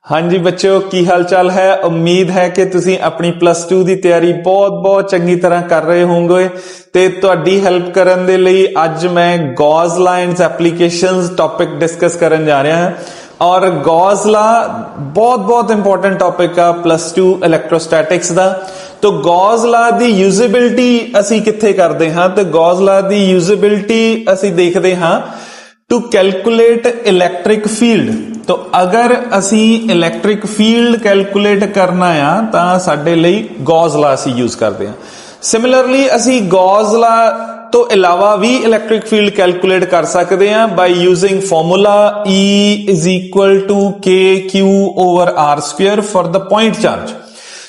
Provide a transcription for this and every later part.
हाँ जी बच्चों, की हाल चाल है। उम्मीद है कि तुसी अपनी +2 ਦੀ ਤਿਆਰੀ बहुत ਚੰਗੀ ਤਰ੍ਹਾਂ ਕਰ ਰਹੇ ਹੋਵੋਗੇ ਤੇ ਤੁਹਾਡੀ ਹੈਲਪ ਕਰਨ ਦੇ ਲਈ ਅੱਜ ਮੈਂ ਗੌਸ ਲਾइंस एप्लीकेशंस टॉपिक डिस्कस ਕਰਨ ਜਾ ਰਿਹਾ ਹਾਂ। और गॉस ला बहुत इंपॉर्टेंट टॉपिक आ +2 इलैक्ट्रोस्टैटिक्स ਦਾ। तो गॉस ला ਦੀ ਯੂਜ਼ੇਬਿਲਟੀ ਅਸੀਂ ਕਿੱਥੇ ਕਰਦੇ ਹਾਂ? ਤੇ गॉस ला ਦੀ ਯੂਜ਼ੇਬਿਲਟੀ ਅਸੀਂ ਦੇਖਦੇ ਹਾਂ टू कैलकुलेट इलैक्ट्रिक फील्ड। तो अगर असी इलैक्ट्रिक फील्ड कैलकुलेट करना आ तो साडे लई गॉस ला असी यूज करते हैं। सिमिलरली असी गॉस ला तो इलावा भी इलैक्ट्रिक फील्ड कैलकुलेट कर सकते हैं by using formula E = KQ/R² for the point charge.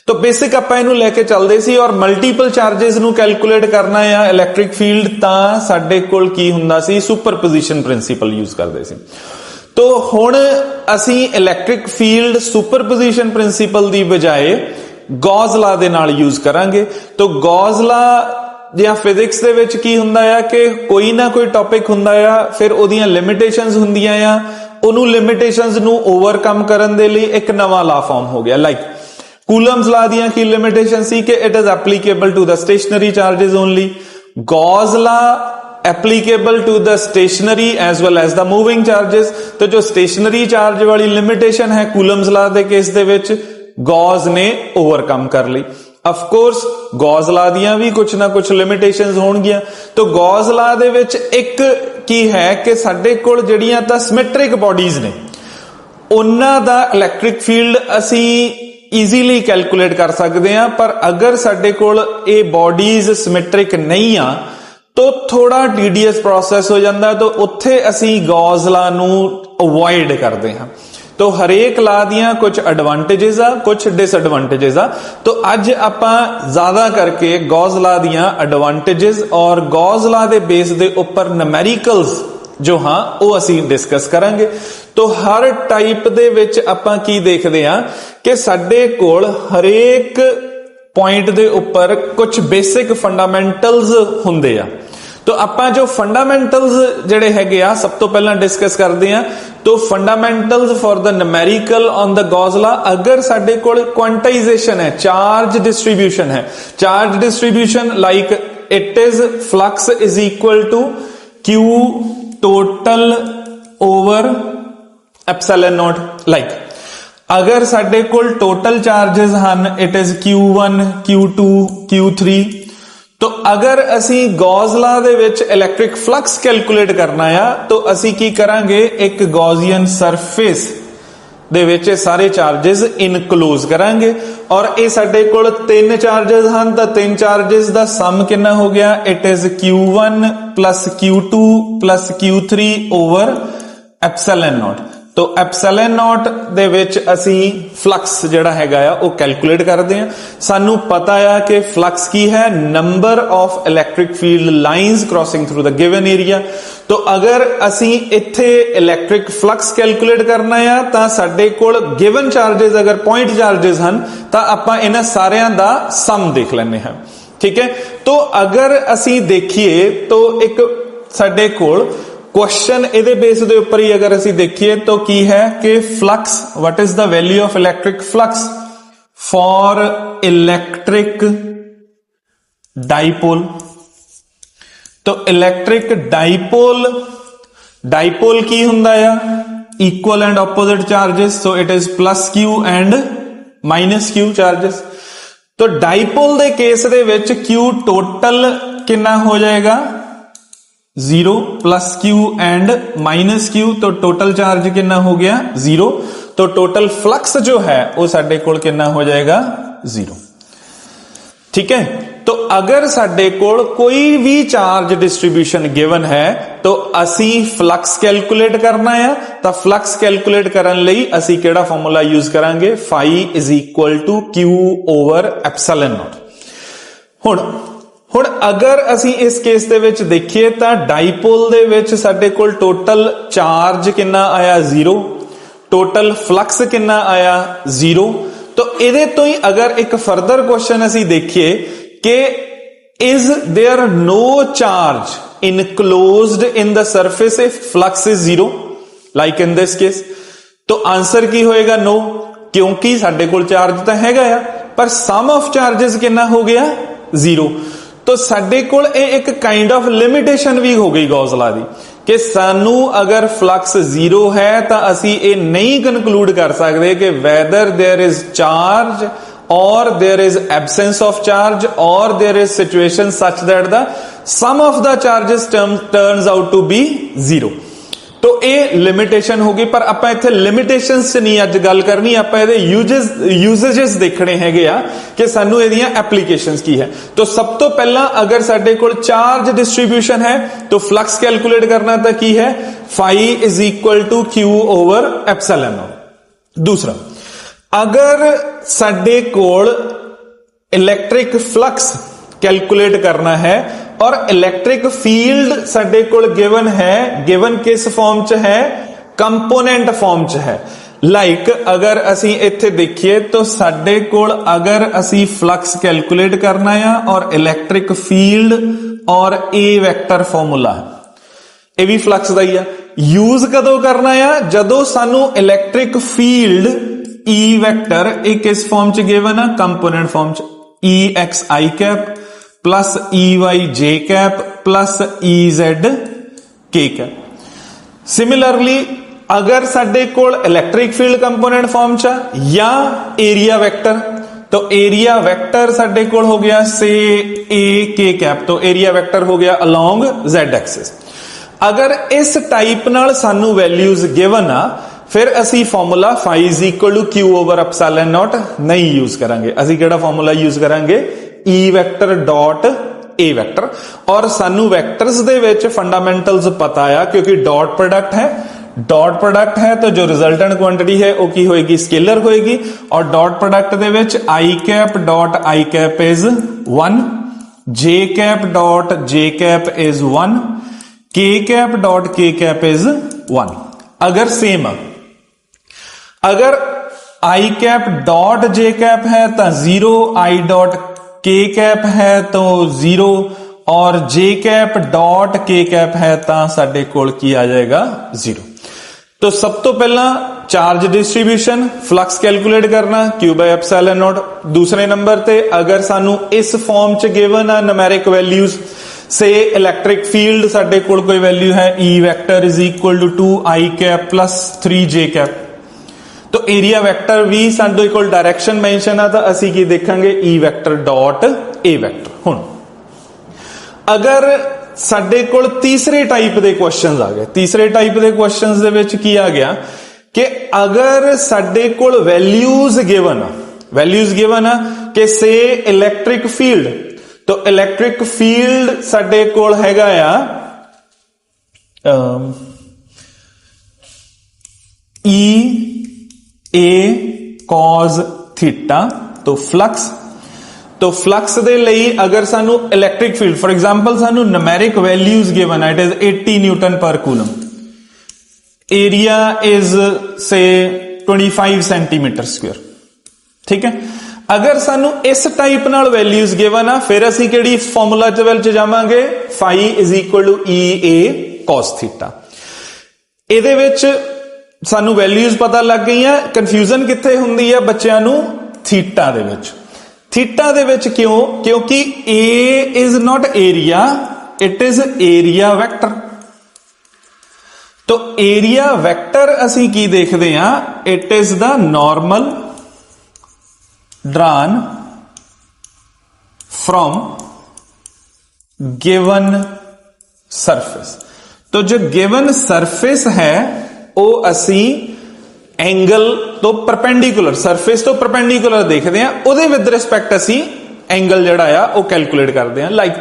तो बेसिक ਆਪਾਂ ਇਹਨੂੰ ਲੈ ਕੇ ਚੱਲਦੇ ਸੀ ਔਰ ਮਲਟੀਪਲ ਚਾਰजेस ਨੂੰ ਕੈਲਕੂਲੇਟ ਕਰਨਾ ਆ ਇਲੈਕਟ੍ਰਿਕ ਫੀਲਡ ਤਾਂ ਸਾਡੇ ਕੋਲ ਕੀ ਹੁੰਦਾ ਸੀ? ਸੁਪਰਪੋਜੀਸ਼ਨ ਪ੍ਰਿੰਸੀਪਲ ਯੂਜ਼ ਕਰਦੇ ਸੀ। तो ਹੁਣ ਅਸੀਂ ਇਲੈਕਟ੍ਰਿਕ ਫੀਲਡ ਸੁਪਰਪੋਜੀਸ਼ਨ ਪ੍ਰਿੰਸੀਪਲ ਦੀ ਬਜਾਏ ਗੌਸ ਲਾ ਦੇ ਨਾਲ ਯੂਜ਼ ਕਰਾਂਗੇ। तो ਗੌਸ ਲਾ ਜਾਂ ਫਿਜ਼ਿਕਸ ਦੇ ਵਿੱਚ ਕੀ ਹੁੰਦਾ ਆ ਕਿ ਕੋਈ ਨਾ ਕੋਈ ਟੌਪਿਕ ਹੁੰਦਾ ਆ, ਫਿਰ ਉਹਦੀਆਂ ਲਿਮਿਟੇਸ਼ਨਸ ਹੁੰਦੀਆਂ ਆ, ਉਹਨੂੰ ਲਿਮਿਟੇਸ਼ਨਸ ਨੂੰ ਓਵਰਕਮ ਕਰਨ ਦੇ ਲਈ ਇੱਕ ਨਵਾਂ ਲਾ ਫਾਰਮ ਹੋ ਗਿਆ। ਲਾਈਕ कूलम्स ला दियां की लिमिटेशन सी कि it is applicable to the stationary charges only. Gauss law applicable to the stationary as well as the moving charges. तो जो स्टेशनरी चार्ज वाली लिमिटेशन है कूलम्स ला दे केस दे विच गॉस ने ओवरकम कर ली। ऑफ कोर्स गॉस ला दियां भी कुछ ना कुछ लिमिटेशंस होणगियां। तो गॉस ला दे विच एक की है कि साडे कोल जड़ियां तां सिमेट्रिक बॉडीज ने, उन्हां दा इलैक्ट्रिक फील्ड असी ईजीली कैलकुलेट कर सकते हैं। पर अगर साडे कोल ये बॉडीज सिमेट्रिक नहीं आ तो थोड़ा टीडीएस प्रोसेस हो जाता, तो उत्थे असी गॉस ला नू अवॉइड करते हैं। तो हरेक ला दियां कुछ एडवांटेजेस आ, कुछ डिसएडवांटेजेस आ। तो अज आपां ज्यादा करके गॉस ला दियां एडवांटेजेस और गॉस ला दे बेस दे उपर न्यूमेरिकल्स जो हाँ वो असी डिस्कस करांगे। तो हर टाइप दे विच आपां की देखदे हां कि साडे कोल हरेक पॉइंट दे उपर कुछ बेसिक फंडामेंटल्स हुंदे आ। तो आपां जो फंडामेंटल्स जिहड़े हैगे आ सब तो पहला डिस्कस करदे हां। तो fundamentals for the numerical on the Gauss law, अगर साडे कोल क्वांटाइजेशन है, चार्ज डिस्ट्रीब्यूशन है, charge distribution like it is flux is equal to Q total over epsilon naught. Like अगर साडे कोल टोटल चार्जेस हन it is Q1 Q2 Q3। तो अगर असी गॉस ला दे विच इलैक्ट्रिक फ्लक्स कैलकुलेट करना आ तो असी की करांगे, एक गॉसियन सरफेस दे विच सारे चार्जेस इनक्लोज करांगे और ये साडे कोल 3 चार्जेस हन। तो 3 चार्जेस दा सम कितना हो गया? It is Q1 + Q2 + Q3 over epsilon naught. तो एप्सिलॉन नॉट दे विच असी फ्लक्स जिहड़ा हैगा आ वो कैलकुलेट करते हैं। सानू पता है कि फ्लक्स की है number of electric field lines crossing through the given area. तो अगर असी इत्थे इलैक्ट्रिक फ्लक्स कैलकुलेट करना है तो साडे कोल गिवन चार्जेस अगर पॉइंट चार्जेस हन तो आपां इन्हां सारियां दा सम देख लैंदे हैं। ठीक है। तो अगर असी देखिए तो एक साडे कोल क्वेश्चन इहदे बेस दे उपर ही अगर असी देखिए तो की है कि flux, what is the value of electric flux for electric dipole. तो इलैक्ट्रिक डाइपोल की हुंदा आ? Equal and opposite charges. So it is +Q and -Q charges. तो डाइपोल दे केस दे विच Q टोटल कितना हो जाएगा? 0 +Q एंड -Q। तो टोटल चार्ज कितना हो गया? 0। तो टोटल फ्लक्स जो है वो साडे कोल कितना हो जाएगा? 0। ठीक है। तो अगर साडे कोल कोई भी चार्ज डिस्ट्रीब्यूशन गिवन है तो असी फ्लक्स कैलकुलेट करना है। तो फ्लक्स कैलकुलेट करन लई असी केड़ा फार्मूला यूज करांगे? phi = Q/एप्सिलॉन नॉट। हुण अगर असी इस केस दे विच देखिए तो डाइपोल दे विच साडे कोल टोटल चार्ज कितना आया? 0। टोटल फ्लक्स कितना आया? 0। तो इहदे तो ही अगर एक फर्दर क्वेश्चन असी देखिए कि is there no charge enclosed in the surface if flux is 0 like in this case. तो आंसर की होएगा नो। क्योंकि साडे कोल चार्ज तो हैगा आ, पर सम ऑफ चार्जेस कितना हो गया 0। तो साडे कोल एक काइंड ऑफ लिमिटेशन भी हो गई गॉस लॉ दी कि सानू अगर फ्लक्स 0 है तो असी ये नहीं कंक्लूड कर सकते कि whether there is charge or there is absence of charge or there is situation such that the sum of the charges turns out to be 0। तो ये लिमिटेशन होगी, पर आपां इत्थे लिमिटेशंस च नहीं अज गल करनी, आपां इहदे यूजेजेस देखने हैगे आ कि सानू इहदियां एप्लीकेशंस की है। तो सब तो पहला अगर साडे कोल चार्ज डिस्ट्रीब्यूशन है तो फ्लक्स कैलकुलेट करना तो की है phi is equal to q over epsilon not. दूसरा, अगर साडे कोल इलेक्ट्रिक फ्लक्स कैलकुलेट करना है और इलेक्ट्रिक फील्ड साडे कोल गिवन है, गिवन किस फॉर्म च है, कंपोनेंट फॉर्म च है। लाइक अगर असी इत्थे देखिए तो साडे कोल अगर असी फ्लक्स कैलकुलेट करना है और इलेक्ट्रिक फील्ड और ए वेक्टर फॉर्मूला है, ये भी फ्लक्स का ही है। यूज कदों करना है, जदों सानू इलेक्ट्रिक फील्ड ई वेक्टर एक किस फॉर्म च गिवन है, कंपोनेंट फॉर्म च, ई एक्स आई कैप प्लस ई वाई जे कैप प्लस ई जेड के कैप। सिमिलरली अगर साडे कोल इलेक्ट्रिक फील्ड कंपोनेंट फॉर्म च या एरिया वेक्टर, तो एरिया वेक्टर साडे कोल हो गया से ए के कैप, तो एरिया वेक्टर हो गया अलोंग जेड एक्सिस। अगर इस टाइप नाल सानू वैल्यूज गिवन आ, फिर असी formula phi is equal to q over epsilon naught नहीं यूज करांगे। असी केड़ा फॉर्मूला यूज करांगे, ई वेक्टर डॉट ए वेक्टर। और सानू वेक्टर्स दे विच फंडामेंटल्स पता आ, क्योंकि डॉट प्रोडक्ट है, डॉट प्रोडक्ट है तो जो रिजल्टेंट क्वांटिटी है वो की होएगी, स्केलर होएगी। और dot product they which I cap dot i cap is 1, J cap dot J cap is 1, के कैप डॉट के कैप इज 1। अगर सेम, अगर आई कैप डॉट जे कैप है तो 0, आई डॉट के कैप है तो 0 और जे कैप डॉट के कैप है तो साडे कोल की आ जाएगा 0। तो सब तो पहला चार्ज डिस्ट्रीब्यूशन फ्लक्स कैलकुलेट करना क्यू बाय एप्सिलॉन नॉट। दूसरे नंबर ते अगर सानू इस फॉर्म च गिवन आ न्यूमेरिक वैल्यूज, से इलेक्ट्रिक फील्ड साडे कोल कोई वैल्यू है E vector is equal to 2 i cap plus 3 j cap, तो एरिया वेक्टर भी साडे कोल डायरेक्शन मेंशन आ, तो असी की देखांगे ई वेक्टर डॉट ए वेक्टर। हुण अगर साडे कोल तीसरे टाइप दे क्वेश्चंस आ गए, तीसरे टाइप दे क्वेश्चंस दे विच की आ गया कि अगर साडे कोल वैल्यूज गिवन आ कि से इलेक्ट्रिक फील्ड, तो इलेक्ट्रिक फील्ड साडे कोल हैगा आ ई ए कॉज थीटा, तो फ्लक्स दे लई अगर सानू इलेक्ट्रिक फील्ड फॉर एग्जांपल सानू न्यूमेरिक वैल्यूज गिवन है, it is 80 Newton per coulomb, area is से 25 सेंटीमीटर स्क्वायर, ठीक है। अगर सानू इस टाइप नाल वैल्यूज गिवन आ, फिर असी केड़ी फॉर्मूला च जावांगे, phi is equal to E A cos theta. इहदे विच सानू वैल्यूज पता लग गई है, कंफ्यूजन कित्थे हुंदी है बच्चों नू, थीटा दे विच। थीटा दे विच क्यों? क्योंकि A is not area, it is area vector. तो एरिया वेक्टर असी की देखते हैं, it is the normal drawn from given surface. तो जो गिवन सरफेस है वो असी एंगल तो परपेंडिकुलर, सरफेस तो परपेंडिकुलर देखते हैं, उहदे विद रिस्पेक्ट असी एंगल जिहड़ा आ वो कैलकुलेट करते हैं। लाइक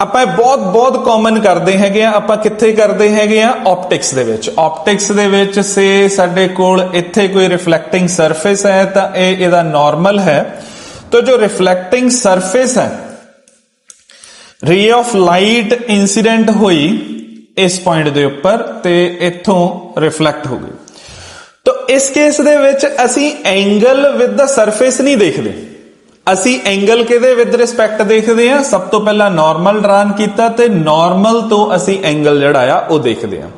आपां बहुत बहुत कॉमन करते हैगे आ, आपां कित्थे करते हैगे आ, ऑप्टिक्स दे विच। ऑप्टिक्स दे विच से साडे कोल इत्थे कोई रिफ्लैक्टिंग सरफेस है तो इहदा नॉर्मल है, तो जो रिफ्लैक्टिंग सरफेस है, रे ऑफ लाइट इंसीडेंट हुई इस पॉइंट दे उपर ते इथों रिफ्लैक्ट हो गई, तो इस केस दे विच असी एंगल विद द सरफेस नहीं देखते, असी एंगल किहदे विद रिस्पेक्ट देखते हैं, सब तो पहला नॉर्मल ड्रान कीता ते नॉर्मल तो असी एंगल जिहड़ा आ वो देखते हैं,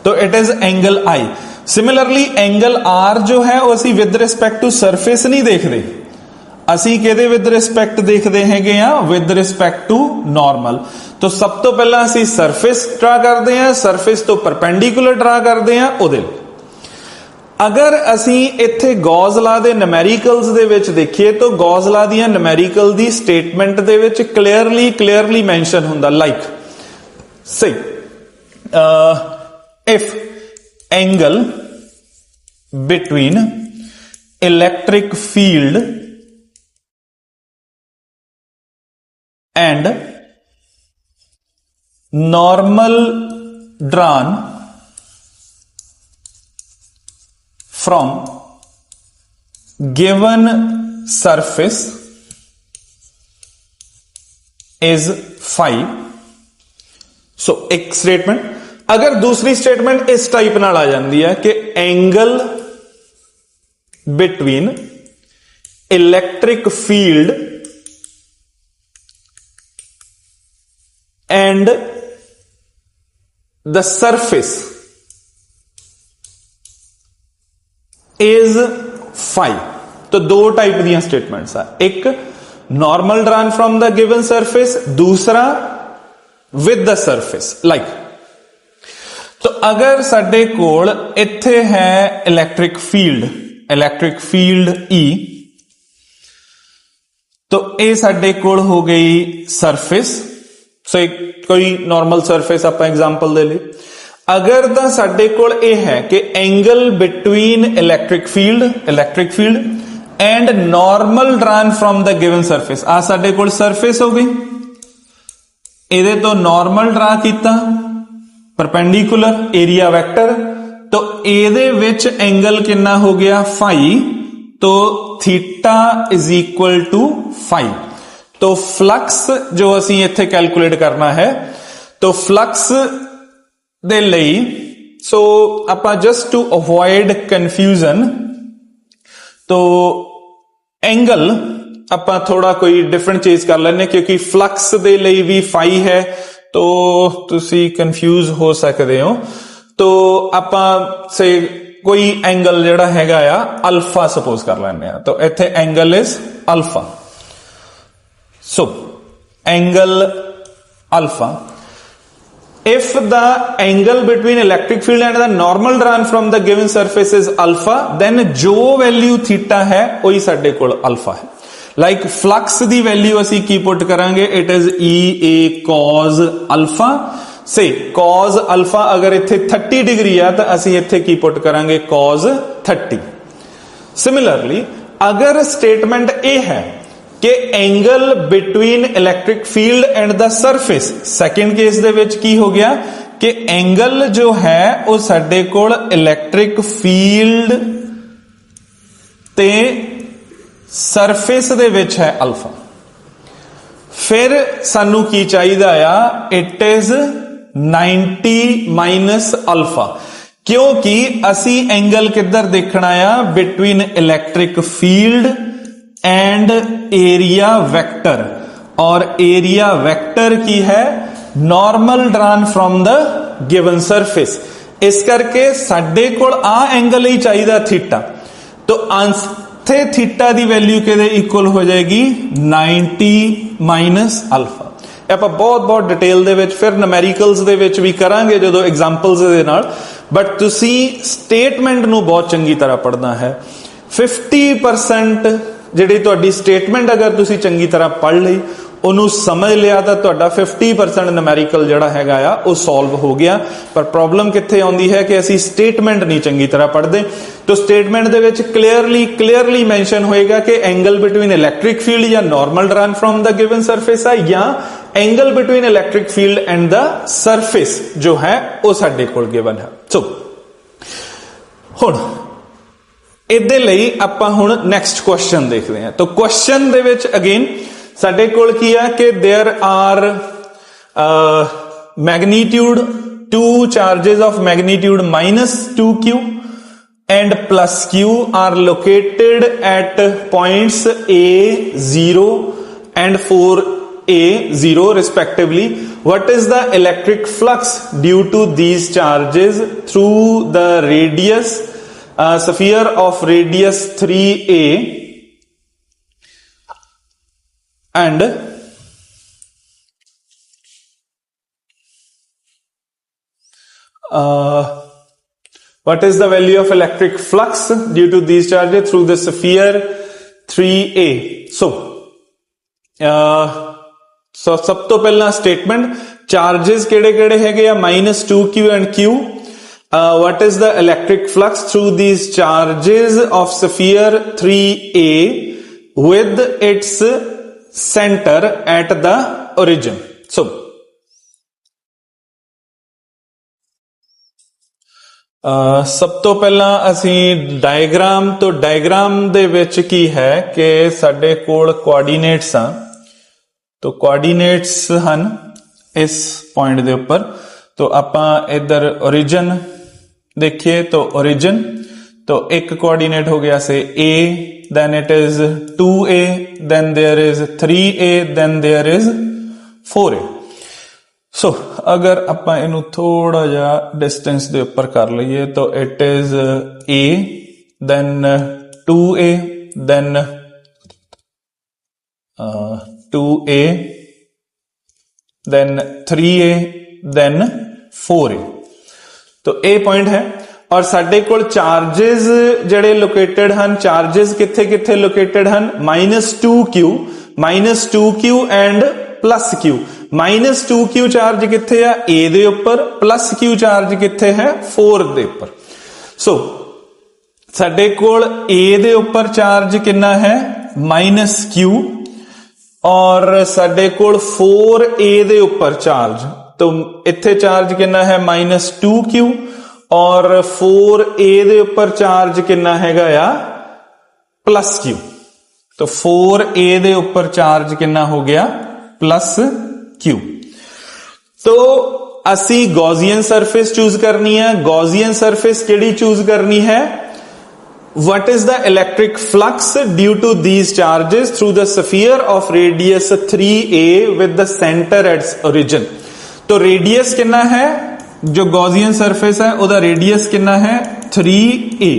तो it is angle I. Similarly angle R जो है वो असी विद रिस्पेक्ट टू सरफेस नहीं देखते, ਅਸੀਂ ਕਿਹਦੇ ਵਿਦ ਰਿਸਪੈਕਟ ਦੇਖਦੇ ਹੈਗੇ ਆ, ਵਿਦ ਰਿਸਪੈਕਟ ਟੂ ਨਾਰਮਲ। तो सब तो पहला ਅਸੀਂ ਸਰਫੇਸ ਡਰਾ ਕਰਦੇ ਆ, ਸਰਫੇਸ ਤੋਂ ਪਰਪੈਂਡੀਕੂਲਰ ਡਰਾ ਕਰਦੇ ਆ ਉਹਦੇ। ਅਗਰ ਅਸੀਂ ਇੱਥੇ ਗੌਸ ਲਾ ਦੇ ਨਿਊਮੈਰੀਕਲਸ ਦੇ ਵਿੱਚ ਦੇਖੀਏ ਤਾਂ ਗੌਸ ਲਾ ਦੀਆਂ ਨਿਊਮੈਰੀਕਲ ਦੀ ਸਟੇਟਮੈਂਟ ਦੇ ਵਿੱਚ ਕਲੀਅਰਲੀ ਮੈਂਸ਼ਨ ਹੁੰਦਾ, like say if angle between electric field and normal drawn from given surface is phi। so एक स्टेटमेंट, अगर दूसरी स्टेटमेंट इस टाइप नाल आ जाती है कि angle between electric field and the surface is phi। तो दो टाइप दी स्टेटमेंट्स आ, एक normal drawn from the given surface, दूसरा विद द सरफेस। लाइक तो अगर साडे कोल इत्थे है इलैक्ट्रिक फील्ड E, तो ये साडे कोल हो गई सरफेस। सो कोई नॉर्मल सरफेस आप एग्जांपल दे ले। अगर दा साडे कोल ये है कि angle between electric field and normal drawn from the given surface, आ साडे कोल सरफेस हो गई, इहदे तो नॉर्मल ड्रा कीता परपेंडिकुलर एरिया वेक्टर, तो इहदे विच एंगल कितना हो गया फाई, तो theta is equal to phi. तो फ्लक्स जो असी इत्थे कैलकुलेट करना है, तो फ्लक्स दे लई सो आपां जस्ट टू अवॉइड कंफ्यूजन, तो एंगल आपां थोड़ा कोई डिफरेंट चीज कर लेने, क्योंकि फ्लक्स दे लई भी फाई है तो तुसी कंफ्यूज हो सकते हो। तो आपां से कोई एंगल जिहड़ा हैगा आ अल्फा सपोज कर लेने आ, तो इत्थे angle is alpha. So, angle alpha, if the angle between electric field and the normal drawn from the given surface is alpha, then जो value theta है वही साडे कोल alpha है। Like flux दी value असी की पुट करांगे, it is EA cos alpha। से cos alpha अगर इत्थे 30 डिग्री है तो असी इत्थे की पुट करांगे cos 30। Similarly, अगर स्टेटमेंट A है कि angle between electric field and the surface, second case दे विच की हो गया कि एंगल जो है वो साडे कोल इलैक्ट्रिक फील्ड ते सरफेस दे विच है अल्फा। फिर सानू की चाहिदा आ, इट इज 90 माइनस अल्फा, क्योंकि असी एंगल किधर देखना आ, between electric field and area vector, और एरिया वेक्टर की है normal drawn from the given surface. इस करके साडे कोल आ एंगल ही चाहिए थीटा, तो आंथे थीटा दी वैल्यू के इक्वल हो जाएगी 90 माइनस अल्फा। आप बहुत डिटेल दे विच फिर न्यूमेरिकल्स दे विच भी करांगे जो एग्जांपल्स दे नाल, बट तुसी स्टेटमेंट नू बहुत चंगी तरह पढ़ना है। 50% ਜਿਹੜੀ ਤੁਹਾਡੀ ਸਟੇਟਮੈਂਟ अगर ਤੁਸੀਂ ਚੰਗੀ ਤਰ੍ਹਾਂ ਪੜ੍ਹ ਲਈ, ਉਹਨੂੰ ਸਮਝ ਲਿਆ, ਤਾਂ ਤੁਹਾਡਾ 50% ਨਿਊਮੈਰੀਕਲ ਜਿਹੜਾ ਹੈਗਾ ਆ ਉਹ ਸੋਲਵ ਹੋ ਗਿਆ। ਪਰ ਪ੍ਰੋਬਲਮ ਕਿੱਥੇ ਆਉਂਦੀ ਹੈ ਕਿ ਅਸੀਂ ਸਟੇਟਮੈਂਟ ਨਹੀਂ ਚੰਗੀ ਤਰ੍ਹਾਂ ਪੜ੍ਹਦੇ। तो स्टेटमेंट ਦੇ ਵਿੱਚ क्लियरली मेंशन होएगा कि एंगल बिटवीन इलैक्ट्रिक फील्ड या normal drawn from the given surface है, या angle between electric field and the surface जो है वो साडे कोल गिवन है। सो हुण ਇਹਦੇ ਲਈ ਆਪਾਂ ਹੁਣ ਨੈਕਸਟ ਕੁਐਸਚਨ ਦੇਖਦੇ ਹਾਂ। तो क्वेश्चन ਦੇ ਵਿੱਚ अगेन ਸਾਡੇ ਕੋਲ ਕੀ ਹੈ ਕਿ there are magnitude 2 charges of magnitude -2q and +q are located at points A0 and 4A0 respectively what is the electric flux due to these charges through the radius sphere of radius 3a and what is the value of electric flux due to these charges through the sphere 3a? So सब तो पहला statement charges केड़े केड़े हैगे आ -2q and q. What is the electric flux through these charges of sphere 3a with its center at the origin? So ਸਭ ਤੋਂ ਪਹਿਲਾਂ ਅਸੀਂ ਡਾਇਗਰਾਮ ਤੋਂ ਡਾਇਗਰਾਮ ਦੇ ਵਿੱਚ ਕੀ ਹੈ ਕਿ ਸਾਡੇ ਕੋਲ ਕੋਆਰਡੀਨੇਟਸ ਆ तो कोऑर्डिनेट्स ਹਨ इस पॉइंट ਦੇ ਉੱਪਰ तो ਆਪਾਂ इधर ओरिजिन देखिए तो ओरिजिन तो एक कोऑर्डिनेट हो गया से a then it is 2a then there is 3a then there is 4a so अगर ਆਪਾਂ ਇਹਨੂੰ थोड़ा ਜਿਹਾ डिस्टेंस ਦੇ ਉੱਪਰ ਕਰ ਲਈਏ तो it is a then 2a then 2a then 3a then 4a तो ए पॉइंट है और साडे कोल चार्जेस जड़े लोकेटेड हैं चार्जेस किथे किथे लोकेटेड हैं -2q and +q -2q charge किथे है ए दे ऊपर +q चार्ज किथे है 4 दे ऊपर सो साडे कोल ए दे ऊपर चार्ज कितना है -q और साडे कोल 4a दे ऊपर चार्ज तो इत्थे चार्ज कितना है -2q और 4a दे ऊपर चार्ज कितना हैगा या +q तो 4a दे ऊपर चार्ज कितना हो गया +q तो असी गॉसियन सरफेस चूज करनी है गॉसियन सरफेस केड़ी चूज करनी है What is the electric flux due to these charges through the sphere of radius 3a with the center at origin? तो रेडियस कितना है जो गॉसियन सरफेस है उदा रेडियस कितना है 3a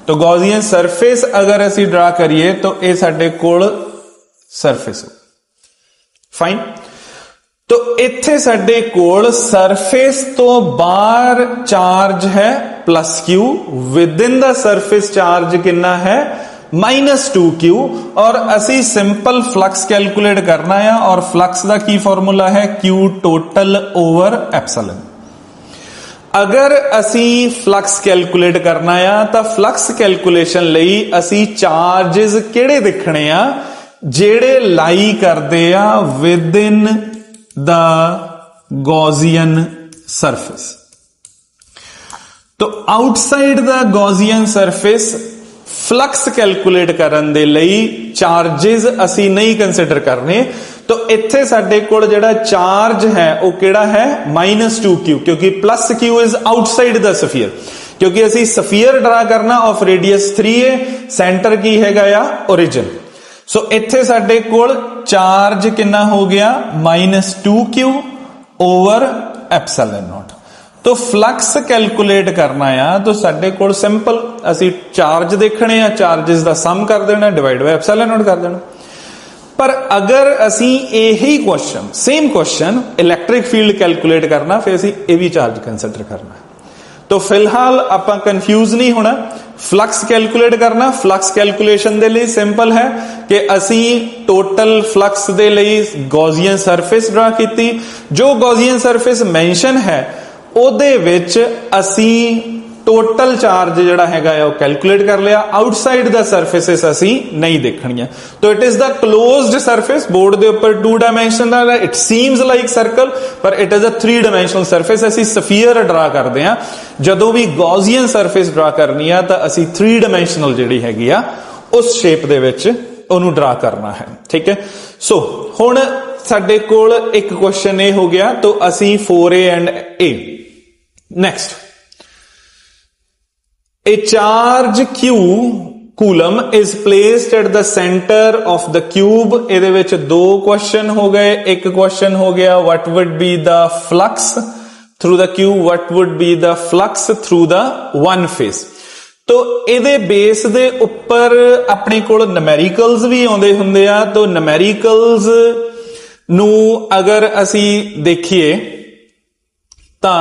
तो गॉसियन सरफेस अगर असी ड्रा करिए तो ये साडे कोल सरफेस हो फाइन तो इत्थे साडे कोल सरफेस तो बाहर चार्ज है +q with in the surface charge कितना है -2q और असी सिंपल फ्लक्स कैलकुलेट करना है और फ्लक्स का की फॉर्मूला है q टोटल ओवर एप्सिलॉन अगर असी फ्लक्स कैलकुलेट करना है तो फ्लक्स कैलकुलेशन लई असी चार्जेस केड़े देखने आ जेड़े लाई करदे आ within the Gaussian surface तो outside the Gaussian surface flux calculate करन दे लई चार्जेस असी नहीं कंसिडर करने तो इत्थे साडे कोल जेड़ा चार्ज है वो केड़ा है -2q क्योंकि +q is outside the sphere क्योंकि असी स्फीयर ड्रा करना ऑफ रेडियस 3a सेंटर की हैगा या ओरिजिन सो इत्थे साडे कोल चार्ज कितना हो गया -2q ओवर एप्सिलॉन नॉट तो फ्लक्स कैलकुलेट करना है तो साडे कोल सिंपल असी चार्ज देखने आ चार्जेस दा सम कर देना डिवाइड बाय एप्सिलॉन नॉट कर देना पर अगर असी यही question same question electric field calculate करना फिर असी ये भी चार्ज कंसिडर करना तो फिलहाल आपां कंफ्यूज नहीं होना फ्लक्स कैलकुलेट करना फ्लक्स कैलकुलेशन दे लिए सिंपल है कि असी टोटल फ्लक्स दे लिए गॉसियन सरफेस ड्रा कीती जो गॉसियन सरफेस मेंशन है ਉਹਦੇ ਵਿੱਚ ਅਸੀਂ टोटल चार्ज जिहड़ा हैगा है कैलकुलेट कर लिया आउटसाइड द सरफेसिस असी नहीं देखणियां तो it is the closed surface board दे ऊपर 2 डायमेंशनल है इट सीम्स लाइक सर्कल पर it is a 3 dimensional surface असी स्फीयर ड्रा करते हैं जदों भी गॉसियन सरफेस ड्रा करनी है तो असी 3 डायमेंशनल जिहड़ी हैगी आ उस शेप दे विच ओनू ड्रा करना है ठीक है सो हुण साडे कोल एक क्वेश्चन ए हो गया तो असी 4a and a next A charge q coulomb is placed at the centre of the cube. ਇਹਦੇ ਵਿੱਚ दो क्वेश्चन हो गए। एक क्वेश्चन हो गया what would be the flux through the cube, what would be the flux through the one face. तो ਇਹਦੇ ਬੇਸ ਦੇ ਉੱਪਰ ਆਪਣੇ ਕੋਲ ਨਿਊਮੈਰੀਕਲਸ ਵੀ ਆਉਂਦੇ ਹੁੰਦੇ ਆ। तो ਨਿਊਮੈਰੀਕਲਸ ਨੂੰ ਅਗਰ ਅਸੀਂ ਦੇਖੀਏ ਤਾਂ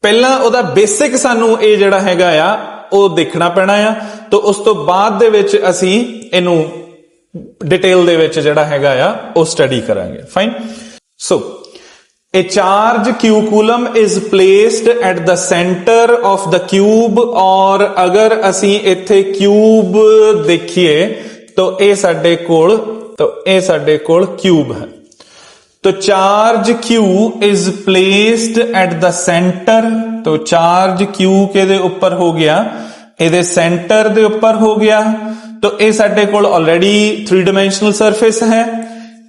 ਪਹਿਲਾਂ ਉਹਦਾ ਬੇਸਿਕ ਸਾਨੂੰ ਇਹ ਜਿਹੜਾ ਹੈਗਾ ਆ ਉਹ ਦੇਖਣਾ ਪੈਣਾ ਆ। तो ਉਸ ਤੋਂ ਬਾਅਦ ਦੇ ਵਿੱਚ ਅਸੀਂ ਇਹਨੂੰ ਡਿਟੇਲ ਦੇ ਵਿੱਚ ਜਿਹੜਾ ਹੈਗਾ ਆ ਉਹ ਸਟੱਡੀ ਕਰਾਂਗੇ। Fine. So a charge q coulomb is placed at the center of the cube। और अगर ਅਸੀਂ ਇੱਥੇ cube ਦੇਖੀਏ तो ਇਹ ਸਾਡੇ ਕੋਲ cube ਹੈ। तो charge q is placed at the center। तो चार्ज q के ऊपर हो गया, ਇਹਦੇ सेंटर ਦੇ ਉੱਪਰ हो गया। तो ਇਹ ਸਾਡੇ ਕੋਲ ऑलरेडी 3 डायमेंशनल सरफेस है,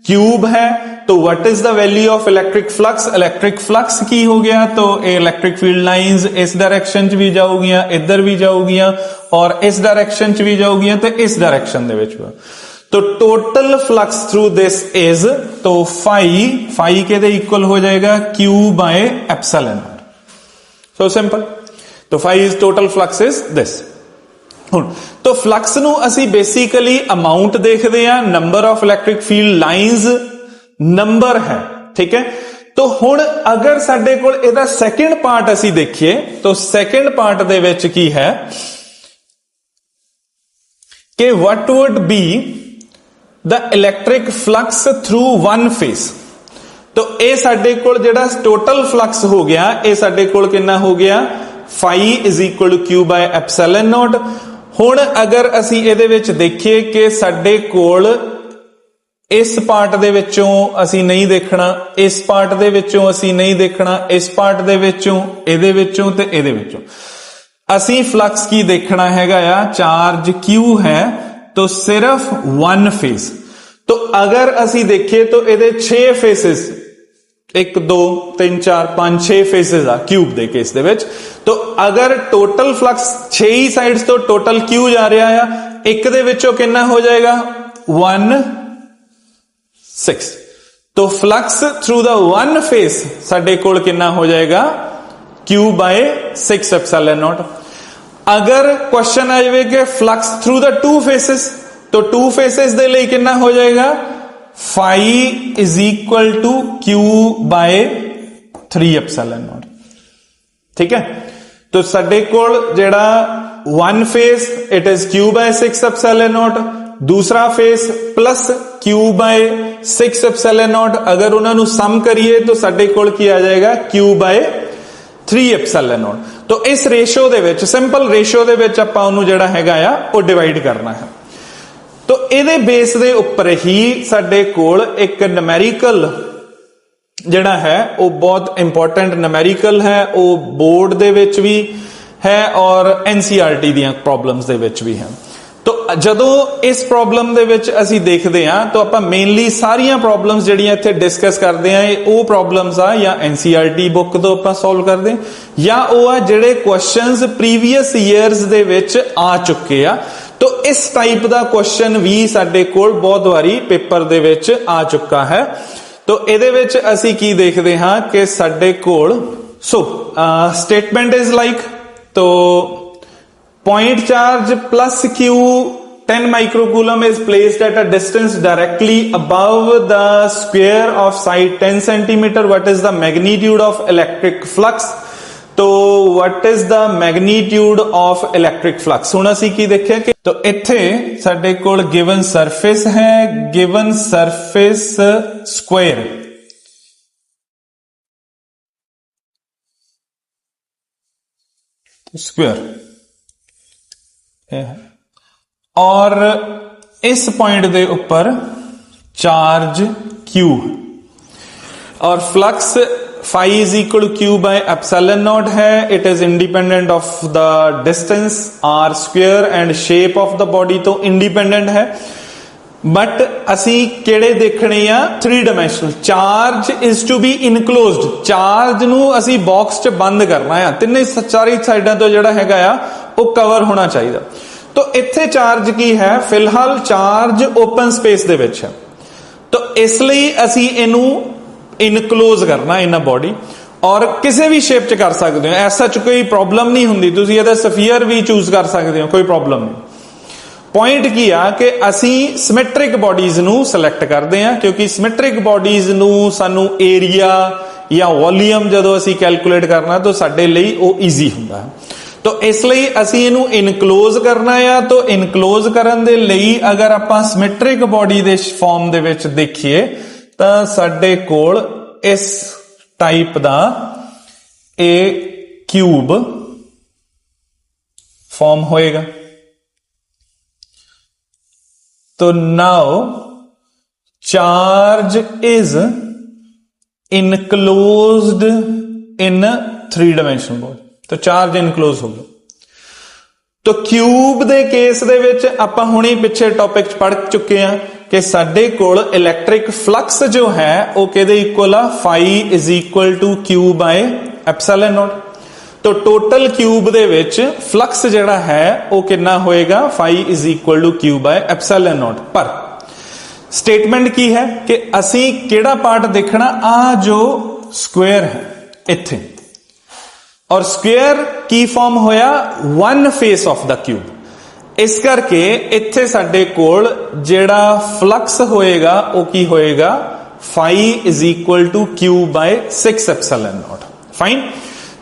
क्यूब है। तो what is the value of electric flux? Electric flux की हो गया तो इलेक्ट्रिक फील्ड लाइंस इस डायरेक्शन च भी जाऊगियां, इधर भी जाऊगियां और इस डायरेक्शन च भी जाऊगियां तो इस डायरेक्शन दे विच। तो total flux through this is, तो फाई के दे इक्वल हो जाएगा Q by epsilon. So simple. तो phi is total flux is this. तो फ्लक्स ਨੂੰ ਅਸੀਂ बेसिकली अमाउंट देखते हैं, number of electric field lines number है, ठीक है। तो हुण अगर साडे कोल ਇਹਦਾ सेकंड पार्ट ਅਸੀਂ देखिए तो सेकंड पार्ट ਦੇ ਵਿੱਚ ਕੀ है कि what would be the electric flux through one phase। तो ਇਹ ਸਾਡੇ ਕੋਲ ਜਿਹੜਾ टोटल फ्लक्स हो गया, ਇਹ ਸਾਡੇ ਕੋਲ ਕਿੰਨਾ ਹੋ ਗਿਆ phi is equal to Q by epsilon naught. हुण अगर ਅਸੀਂ ਇਹਦੇ ਵਿੱਚ ਦੇਖੀਏ ਕਿ ਸਾਡੇ ਕੋਲ ਇਸ ਪਾਰਟ ਦੇ ਵਿੱਚੋਂ ਅਸੀਂ ਨਹੀਂ ਦੇਖਣਾ, ਇਸ ਪਾਰਟ ਦੇ ਵਿੱਚੋਂ ਅਸੀਂ ਨਹੀਂ ਦੇਖਣਾ, ਇਸ ਪਾਰਟ ਦੇ ਵਿੱਚੋਂ, ਇਹਦੇ ਵਿੱਚੋਂ ਤੇ ਇਹਦੇ ਵਿੱਚੋਂ ਅਸੀਂ ਫਲਕਸ ਕੀ ਦੇਖਣਾ ਹੈਗਾ ਆ, ਚਾਰਜ Q है तो सिर्फ वन फेस। तो अगर ਅਸੀਂ ਦੇਖੀਏ तो ਇਹਦੇ 6 फेसेस, 1 2 3 4 5 6 फेसेस आ क्यूब ਦੇ ਕੇਸ ਦੇ ਵਿੱਚ। तो अगर टोटल फ्लक्स 6 ਹੀ ਸਾਈਡਸ ਤੋਂ टोटल Q ਜਾ ਰਿਹਾ ਆ, ਇੱਕ ਦੇ ਵਿੱਚੋਂ ਕਿੰਨਾ ਹੋ ਜਾਏਗਾ 1 6। तो flux through the one face ਸਾਡੇ ਕੋਲ ਕਿੰਨਾ ਹੋ ਜਾਏਗਾ Q बाय 6 एप्सिलॉन नॉट। अगर क्वेश्चन आ जाए कि flux through the two faces, तो टू फेसेस दे लिए कितना हो जाएगा phi is equal to Q by 3 epsilon not, ठीक है। तो ਸਾਡੇ ਕੋਲ ਜਿਹੜਾ one face it is Q by 6 epsilon not, दूसरा face plus Q by 6 epsilon naught. अगर उन्होंने सम करिए तो ਸਾਡੇ ਕੋਲ ਕੀ आ जाएगा Q बाय 3 एप्सिलॉन नॉट। तो इस रेशो दे विच, सिंपल रेशो दे विच आपां ओनू जिहड़ा हैगा आ वो डिवाइड करना है। तो इहदे बेस दे उपर ही ਸਾਡੇ ਕੋਲ एक न्यूमेरिकल जिहड़ा है वो बहुत इंपॉर्टेंट न्यूमेरिकल है, वो बोर्ड दे विच भी है और NCERT ਦੀਆਂ प्रॉब्लम्स दे विच भी है। तो ਜਦੋਂ ਇਸ ਪ੍ਰੋਬਲਮ ਦੇ ਵਿੱਚ ਅਸੀਂ ਦੇਖਦੇ ਹਾਂ तो ਆਪਾਂ ਮੇਨਲੀ ਸਾਰੀਆਂ ਪ੍ਰੋਬਲਮਸ ਜਿਹੜੀਆਂ ਇੱਥੇ ਡਿਸਕਸ ਕਰਦੇ ਆਂ ਇਹ ਉਹ ਪ੍ਰੋਬਲਮਸ ਆ ਜਾਂ NCERT ਬੁੱਕ ਤੋਂ ਆਪਾਂ ਸੋਲਵ ਕਰਦੇ ਜਾਂ ਉਹ ਆ ਜਿਹੜੇ ਕੁਐਸਚਨਸ ਪ੍ਰੀਵੀਅਸ ਈਅਰਸ ਦੇ ਵਿੱਚ ਆ ਚੁੱਕੇ ਆ। तो इस टाइप ਦਾ ਕੁਐਸਚਨ ਵੀ ਸਾਡੇ ਕੋਲ ਬਹੁਤ ਵਾਰੀ ਪੇਪਰ ਦੇ ਵਿੱਚ ਆ ਚੁੱਕਾ ਹੈ। तो ਇਹਦੇ ਵਿੱਚ ਅਸੀਂ ਕੀ ਦੇਖਦੇ ਹਾਂ ਕਿ ਸਾਡੇ ਕੋਲ स्टेटमेंट इज लाइक, तो point charge plus Q 10 microcoulomb is placed at a distance directly above the square of side 10 centimeter. What is the magnitude of electric flux? तो what is the magnitude of electric flux? ਹੁਣ ਅਸੀਂ ਕੀ ਦੇਖਿਆ ਕਿ तो ਇੱਥੇ ਸਾਡੇ ਕੋਲ given surface है, given surface square, square और इस पॉइंट दे ऊपर चार्ज Q और flux phi is equal Q by epsilon not है। It is independent of the distance r square and shape of the body तो इंडिपेंडेंट है। But असी केड़े देखने आ 3 dimensional. Charge is to be enclosed, charge नू असी बॉक्स च बंद करना है, तिन्ने चारी साइडां तो जिहड़ा हैगा आ वो कवर होना चाहिए। तो इत्थे चार्ज की है, फिलहाल चार्ज ओपन स्पेस दे विच है, तो इसलिए असी इनू इनक्लोज करना इना बॉडी, और किसी भी शेप च कर सकते हो, ऐसा च कोई प्रॉब्लम नहीं हुंदी, तुसीं इहदा स्फीयर भी चूज कर सकते हो, कोई प्रॉब्लम नहीं। पॉइंट की आ कि असी सिमेट्रिक बॉडीज नू सिलेक्ट करते हैं, क्योंकि सिमेट्रिक बॉडीज नू सानू एरिया या वॉल्यूम जदों असी कैलकुलेट करना तो साडे लई वो ईजी हुंदा है। तो इसलिए असी इनू इनक्लोज करना है। तो इनक्लोज करन दे लई अगर आपां सिमेट्रिक बॉडी दे फॉर्म दे विच देखिए तां साडे कोल इस टाइप दा ए क्यूब फॉर्म होएगा। तो now charge is enclosed in 3 dimensional body, तो चार्ज इनक्लोज हो गया। तो क्यूब दे केस दे विच आपां हुणे पिछे टॉपिक पढ़ चुके हैं कि साडे कोल इलैक्ट्रिक फ्लक्स जो है वो किहदे इक्वल आ, phi is equal to Q by epsilon naught. तो टोटल क्यूब दे विच फ्लक्स जिहड़ा है वो कितना होएगा, phi is equal to Q by epsilon not. पर स्टेटमेंट की है कि असी किहड़ा पार्ट देखना, आ जो स्क्वायर है इत्थे, और स्क्वायर की फॉर्म होया one face of the cube, इस करके इत्थे साडे कोल जिहड़ा फ्लक्स होएगा वो की होएगा, phi is equal to Q by 6 epsilon naught. Fine.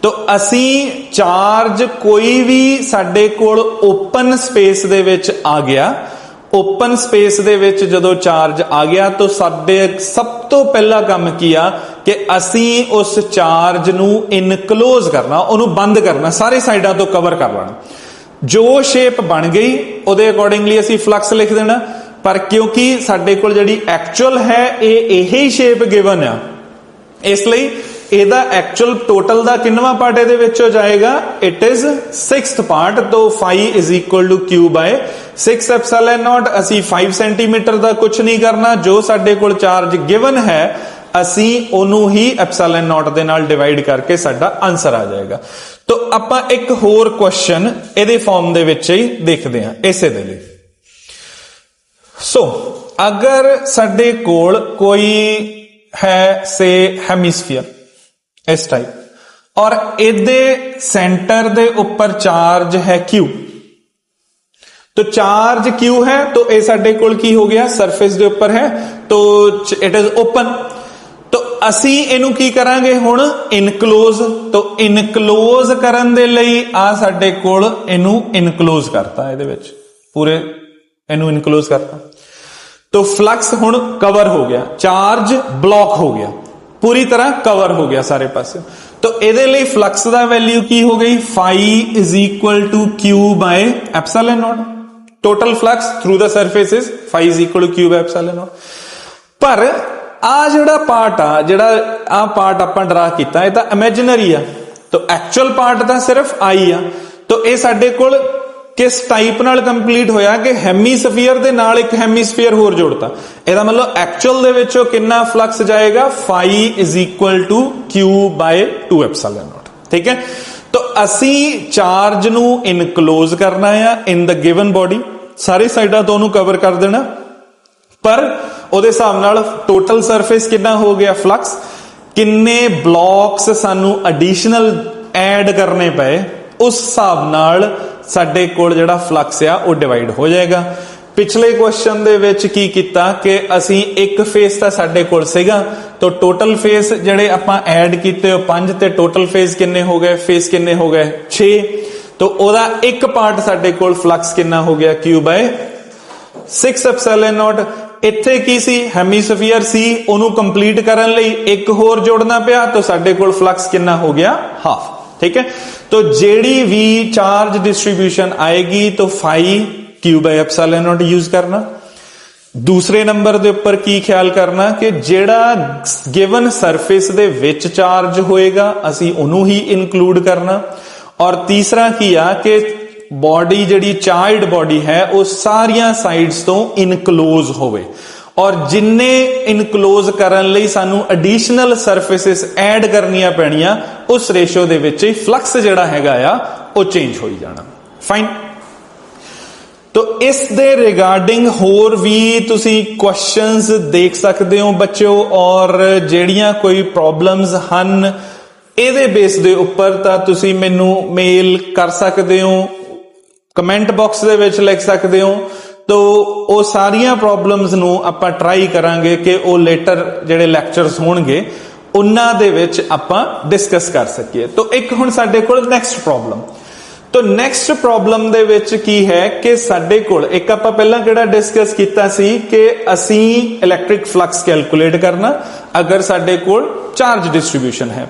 तो असी चार्ज कोई भी साडे कोल ओपन स्पेस दे विच आ गया, ओपन स्पेस दे विच जदों चार्ज आ गया तो साडे सब तो पहला काम किया कि असी उस चार्ज नू इनक्लोज करना, उन्होंने बंद करना, सारे साइडों तो कवर कर लेना। जो शेप बन गई उहदे अकॉर्डिंगली असी फ्लक्स लिख देना। पर क्योंकि साडे कोल जिहड़ी एक्चुअल है यही शेप गिवन आ, इसलिए ਇਹਦਾ एक्चुअल टोटल ਦਾ किन्नवा पार्ट ਇਹਦੇ ਵਿੱਚ ਹੋ ਜਾਏਗਾ, इट इज 6th पार्ट। तो phi is equal to Q by 6 epsilon nought. ਅਸੀਂ 5 सेंटीमीटर ਦਾ ਕੁਝ ਨਹੀਂ ਕਰਨਾ, ਜੋ ਸਾਡੇ ਕੋਲ ਚਾਰਜ ਗਿਵਨ ਹੈ ਅਸੀਂ ਉਹਨੂੰ ਹੀ एप्सिलॉन नॉट ਦੇ ਨਾਲ ਡਿਵਾਈਡ ਕਰਕੇ ਸਾਡਾ ਆਨਸਰ ਆ ਜਾਏਗਾ। तो ਆਪਾਂ ਇੱਕ ਹੋਰ ਕੁਐਸਚਨ ਇਹਦੇ ਫਾਰਮ ਦੇ ਵਿੱਚ ਹੀ ਦੇਖਦੇ ਹਾਂ ਇਸੇ ਦੇ ਲਈ। ਸੋ ਅਗਰ ਸਾਡੇ ਕੋਲ ਕੋਈ है से हेमिस्फीयर इस टाइप, और इहदे सेंटर दे ऊपर चार्ज है क्यू, तो चार्ज क्यू है तो ये साडे कोल की हो गया, सरफेस दे ऊपर है, तो इट इज ओपन। तो असी इनू की करांगे हुण, इनक्लोज। तो इनक्लोज करन दे लई आ साडे कोल इनू इनक्लोज करता, इहदे विच पूरे इनू इनक्लोज करता। तो फ्लक्स हुण कवर हो गया, चार्ज ब्लॉक हो गया, पूरी तरह कवर हो गया सारे पासे। तो इहदे लई फ्लक्स दा वैल्यू की हो गई, phi is equal to Q by epsilon nought. Total flux through the surface is phi is equal to Q by epsilon not. पर आ जिहड़ा पार्ट आ, जिहड़ा आ पार्ट आपां ड्रा कीता, ये तां इमेजिनरी आ, तो एक्चुअल पार्ट तां सिर्फ आई आ। तो ये साडे कोल किस टाइप नाल कंप्लीट होया कि हेमीस्फीयर दे नाल एक हेमीस्फीयर होर जोड़ता। ਇਹਦਾ मतलब एक्चुअल दे विचों कितना फ्लक्स जाएगा, phi is equal to Q by 2 epsilon not. ठीक है। तो असी चार्ज नू इनक्लोज करना है इन द गिवन बॉडी, सारी साइडां तो उन्होंने कवर कर देना, पर ਉਹਦੇ ਹਿਸਾਬ ਨਾਲ टोटल सरफेस कितना हो गया, फ्लक्स किन्ने ब्लॉक्स सानू एडिशनल ऐड करने पे, उस हिसाब नाल साडे कोल जिहड़ा फ्लक्स आ वो डिवाइड हो जाएगा। पिछले क्वेश्चन दे विच की कीता कि असी एक फेस तां साडे कोल सीगा, तो टोटल फेस जिहड़े आपां ऐड कीते 5 ते टोटल फेस किन्ने हो गए, फेस किन्ने हो गए 6। तो ओदा एक पार्ट साडे कोल फ्लक्स कितना हो गया, क्यू बाय 6 एप्सिलॉन नॉट। इत्थे की सी, हेमीस्फीयर सी, ओनू कंप्लीट करन लई एक होर जोड़ना पिया, तो साडे कोल फ्लक्स कितना हो गया, हाफ। ठीक है। तो जेड़ी भी चार्ज डिस्ट्रीब्यूशन आएगी तो phi q by epsilon nought use करना। दूसरे नंबर दे ऊपर की ख्याल करना कि जेड़ा गिवन सरफेस दे विच चार्ज होएगा असी ओनू ही इनक्लूड करना। और तीसरा किया कि बॉडी जिहड़ी चार्जड बॉडी है वो सारियां साइड्स तो इनक्लोज होवे, और जिन्ने इनक्लोज करन लई सानू एडिशनल सरफेसिस ऐड करनियां पैणियां, उस रेशो दे विच फ्लक्स जिहड़ा हैगा आ वो चेंज होई जाना। फाइन। तो इस दे रिगार्डिंग होर भी तुसी क्वेश्चंस देख सकते हो बच्चों, और जेड़ियां कोई प्रॉब्लम्स हन ਇਹਦੇ बेस ਦੇ ਉੱਪਰ ਤਾਂ ਤੁਸੀਂ ਮੈਨੂੰ ਮੇਲ ਕਰ ਸਕਦੇ ਹੋ, ਕਮੈਂਟ ਬਾਕਸ ਦੇ ਵਿੱਚ ਲਿਖ ਸਕਦੇ ਹੋ। ਤੋ ਉਹ ਸਾਰੀਆਂ ਪ੍ਰੋਬਲਮਸ ਨੂੰ ਆਪਾਂ ਟਰਾਈ ਕਰਾਂਗੇ ਕਿ ਉਹ ਲੇਟਰ ਜਿਹੜੇ ਲੈਕਚਰਸ ਹੋਣਗੇ ਉਹਨਾਂ ਦੇ ਵਿੱਚ ਆਪਾਂ ਡਿਸਕਸ ਕਰ ਸਕੀਏ। ਤੋ ਇੱਕ ਹੁਣ ਸਾਡੇ ਕੋਲ ਨੈਕਸਟ ਪ੍ਰੋਬਲਮ, ਤੋ ਨੈਕਸਟ ਪ੍ਰੋਬਲਮ ਦੇ ਵਿੱਚ ਕੀ ਹੈ ਕਿ ਸਾਡੇ ਕੋਲ ਇੱਕ ਆਪਾਂ ਪਹਿਲਾਂ ਕਿਹੜਾ ਡਿਸਕਸ ਕੀਤਾ ਸੀ ਕਿ ਅਸੀਂ ਇਲੈਕਟ੍ਰਿਕ ਫਲਕਸ ਕੈਲਕੂਲੇਟ ਕਰਨਾ ਅਗਰ ਸਾਡੇ ਕੋਲ ਚਾਰਜ ਡਿਸਟ੍ਰੀਬਿਊਸ਼ਨ ਹੈ।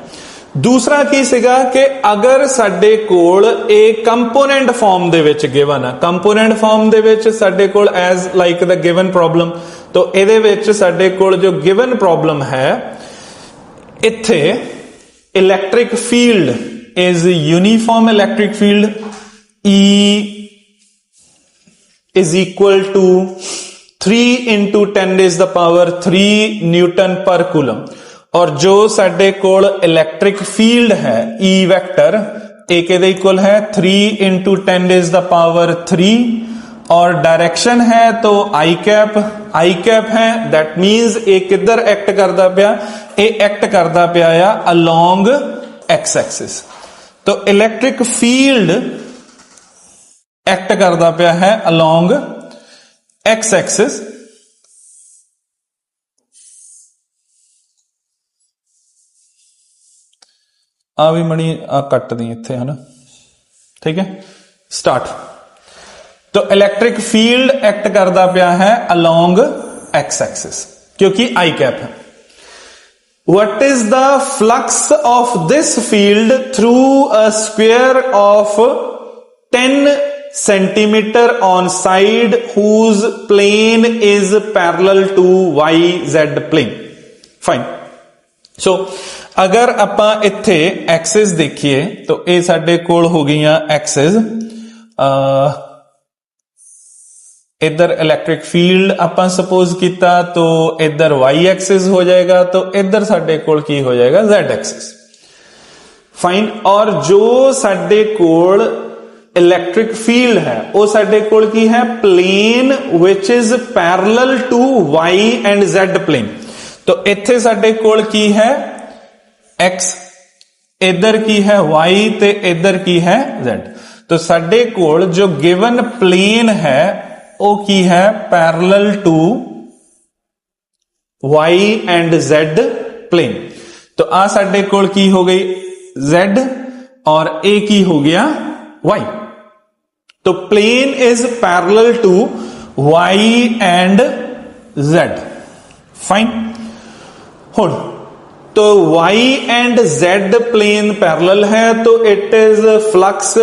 दूसरा की सीगा कि अगर साडे कोल एक कंपोनेंट फॉर्म दे विच गिवन है, कंपोनेंट फॉर्म दे विच साडे कोल as like the given problem, तो इहदे विच साडे कोल जो गिवन प्रॉब्लम है इत्थे electric field is uniform electric field E is equal to 3 into 10 raised the power 3 Newton per coulomb, और जो साडे कोल इलैक्ट्रिक फील्ड है E वेक्टर एक इक्वल है 3 into 10 raised the power 3, और डायरेक्शन है तो आई कैप है, दैट मीन्स ये किधर एक्ट करता पिया, ये एक्ट करता पिया या अलोंग एक्स एक्सिस। तो इलैक्ट्रिक फील्ड एक्ट करता पिया है अलोंग एक्स एक्सिस, आ भी मणी आ कट दी इत्थे है ना, ठीक है। स्टार्ट। तो इलैक्ट्रिक फील्ड एक्ट करता पिया है अलोंग एक्स एक्सिस क्योंकि आई कैप है। What is the flux of this field through a square of 10 centimetre on side whose plane is parallel to Y Z plane. Fine. So अगर आपां इत्थे axis देखिए तो ये साडे कोल हो गई एक्सिस, इधर इलैक्ट्रिक फील्ड आपां सपोज किया तो इधर वाई एक्सिस हो जाएगा, तो इधर साडे कोल की हो जाएगा जेड एक्सिस। फाइन। और जो साडे कोल इलैक्ट्रिक फील्ड है वो साडे कोल की है plane which is parallel to y and z plane. तो इत्थे साडे कोल की है एक्स, इधर की है वाई ते इधर की है जेड। तो साडे कोल जो गिवन प्लेन है वो की है parallel to y and z plane. तो आ साडे कोल की हो गई जेड और ए की हो गया वाई। तो plane is parallel to y and z. Fine. हुण तो y and z plane parallel है तो it is flux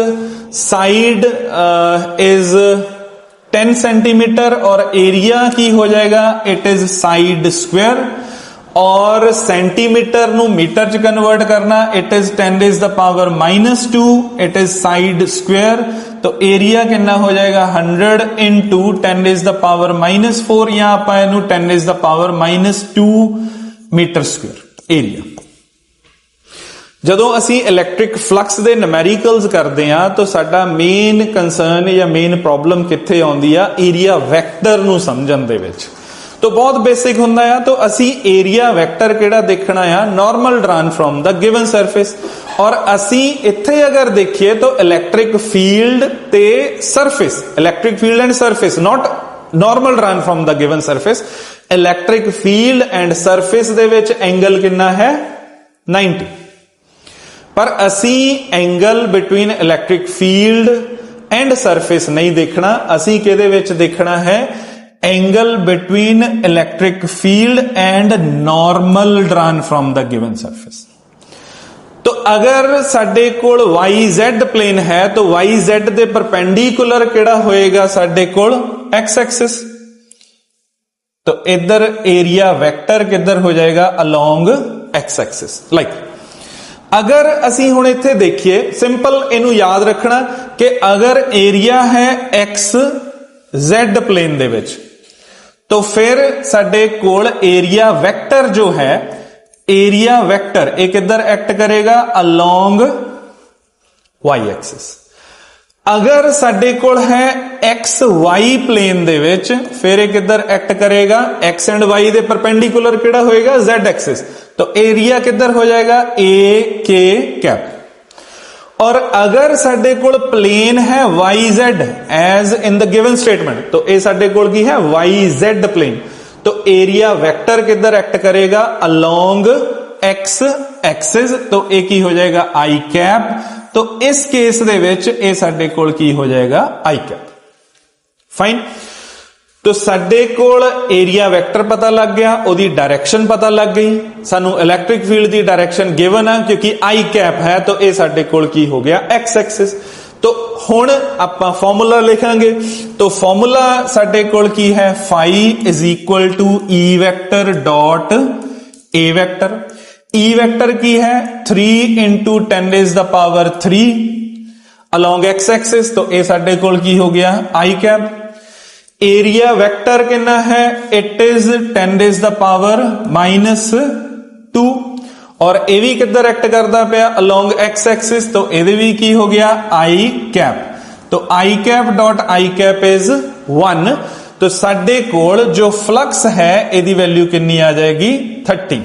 side is 10 centimetre और एरिया की हो जाएगा इट इज साइड स्क्वायर, और सेंटीमीटर नु मीटर च कन्वर्ट करना it is 10 raise the power -2, it is side square. तो एरिया कितना हो जाएगा 100 इंटू 10 रेज़ द पावर -4 या आपां इहनूं 10 raise the power -2 metre square area. जदों असी इलैक्ट्रिक फ्लक्स दे न्यूमेरिकल्स करते हैं तो साडा मेन कंसर्न या मेन प्रॉब्लम कित्थे आउंदी आ, एरिया वैक्टर नूं समझण दे विच। तो बहुत बेसिक हुंदा है, तो असी एरिया वैक्टर किहड़ा देखना है, normal drawn from the given surface. और असी इत्थे अगर देखिए तो इलैक्ट्रिक फील्ड ते surface, electric field and surface, not normal drawn from the given surface, electric field and surface दे विच एंगल कितना है 90। पर असी angle between electric field and surface नहीं देखना, असी किहदे विच देखना है angle between electric field and normal drawn from the given surface. तो अगर साडे कोल वाई जेड प्लेन है तो वाई जेड दे परपेंडिकुलर किहड़ा होएगा साडे कोल एक्स एक्सिस। तो इधर एरिया वेक्टर किधर हो जाएगा अलोंग एक्स एक्सिस। लाइक अगर असी हुण इत्थे देखिए सिंपल इनू याद रखना कि अगर एरिया है एक्स जेड प्लेन दे विच तो फिर साडे कोल एरिया वेक्टर जो है, एरिया वेक्टर एक इधर एक्ट करेगा अलोंग वाई एक्सिस। अगर साडे कोल है एक्स वाई प्लेन दे विच, फिर ये किधर एक्ट करेगा, एक्स एंड वाई दे परपेंडिकुलर किहड़ा होएगा, जेड एक्सिस, तो एरिया किधर हो जाएगा, ए के कैप। और अगर साडे कोल प्लेन है y z as in the given statement, तो ये साडे कोल की है वाई जेड प्लेन, तो एरिया वेक्टर किधर एक्ट करेगा, अलोंग एक्स एक्सिस, तो ये की हो जाएगा आई कैप। तो इस केस दे विच ये साडे कोल की हो जाएगा आई कैप। फाइन, तो साडे कोल एरिया वेक्टर पता लग गया, ओदी डायरेक्शन पता लग गई, सानू electric field the direction given है क्योंकि आई कैप है, तो ये साडे कोल की हो गया एक्स एक्सिस। तो हुण आपां फॉर्मूला लिखांगे, तो फॉर्मूला साडे कोल की है phi is equal to e vector dot A vector. E vector की है 3 into 10 raise the power 3 along x axis, तो ये साडे कोल की हो गया आई कैप। एरिया वेक्टर कितना है, it is 10 raise the power -2, और ये भी किधर एक्ट करता पिया, अलोंग एक्स एक्सिस, तो ये भी की हो गया आई कैप। तो i cap dot i cap is 1, तो साडे कोल जो फ्लक्स है यदी वैल्यू कितनी आ जाएगी 30,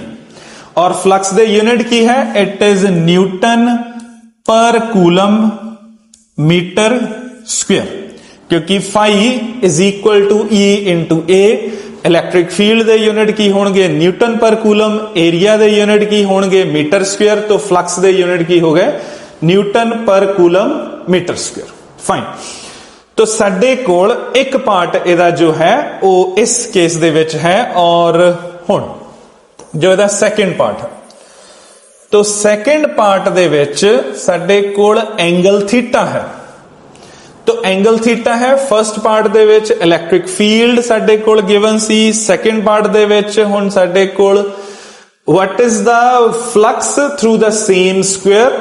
और फ्लक्स दे यूनिट की है, it is newton per coulomb metre square, क्योंकि phi is equal to E into a. Electric field दे यूनिट की होंगे न्यूटन पर कूलम, एरिया दे यूनिट की होंगे मीटर स्क्वेयर, तो फ्लक्स दे यूनिट की हो गए Newton per coulomb metre square. Fine, तो साडे कोल एक पार्ट एदा जो है वो इस केस दे विच है, और हुण जो एदा सेकंड पार्ट है, तो सेकंड पार्ट दे विच साडे कोल एंगल थीटा है। तो एंगल थीटा है फर्स्ट पार्ट दे विच, इलैक्ट्रिक फील्ड साडे कोल गिवन सी, सेकंड पार्ट दे विच हुण साडे कोल what is the flux through the same square,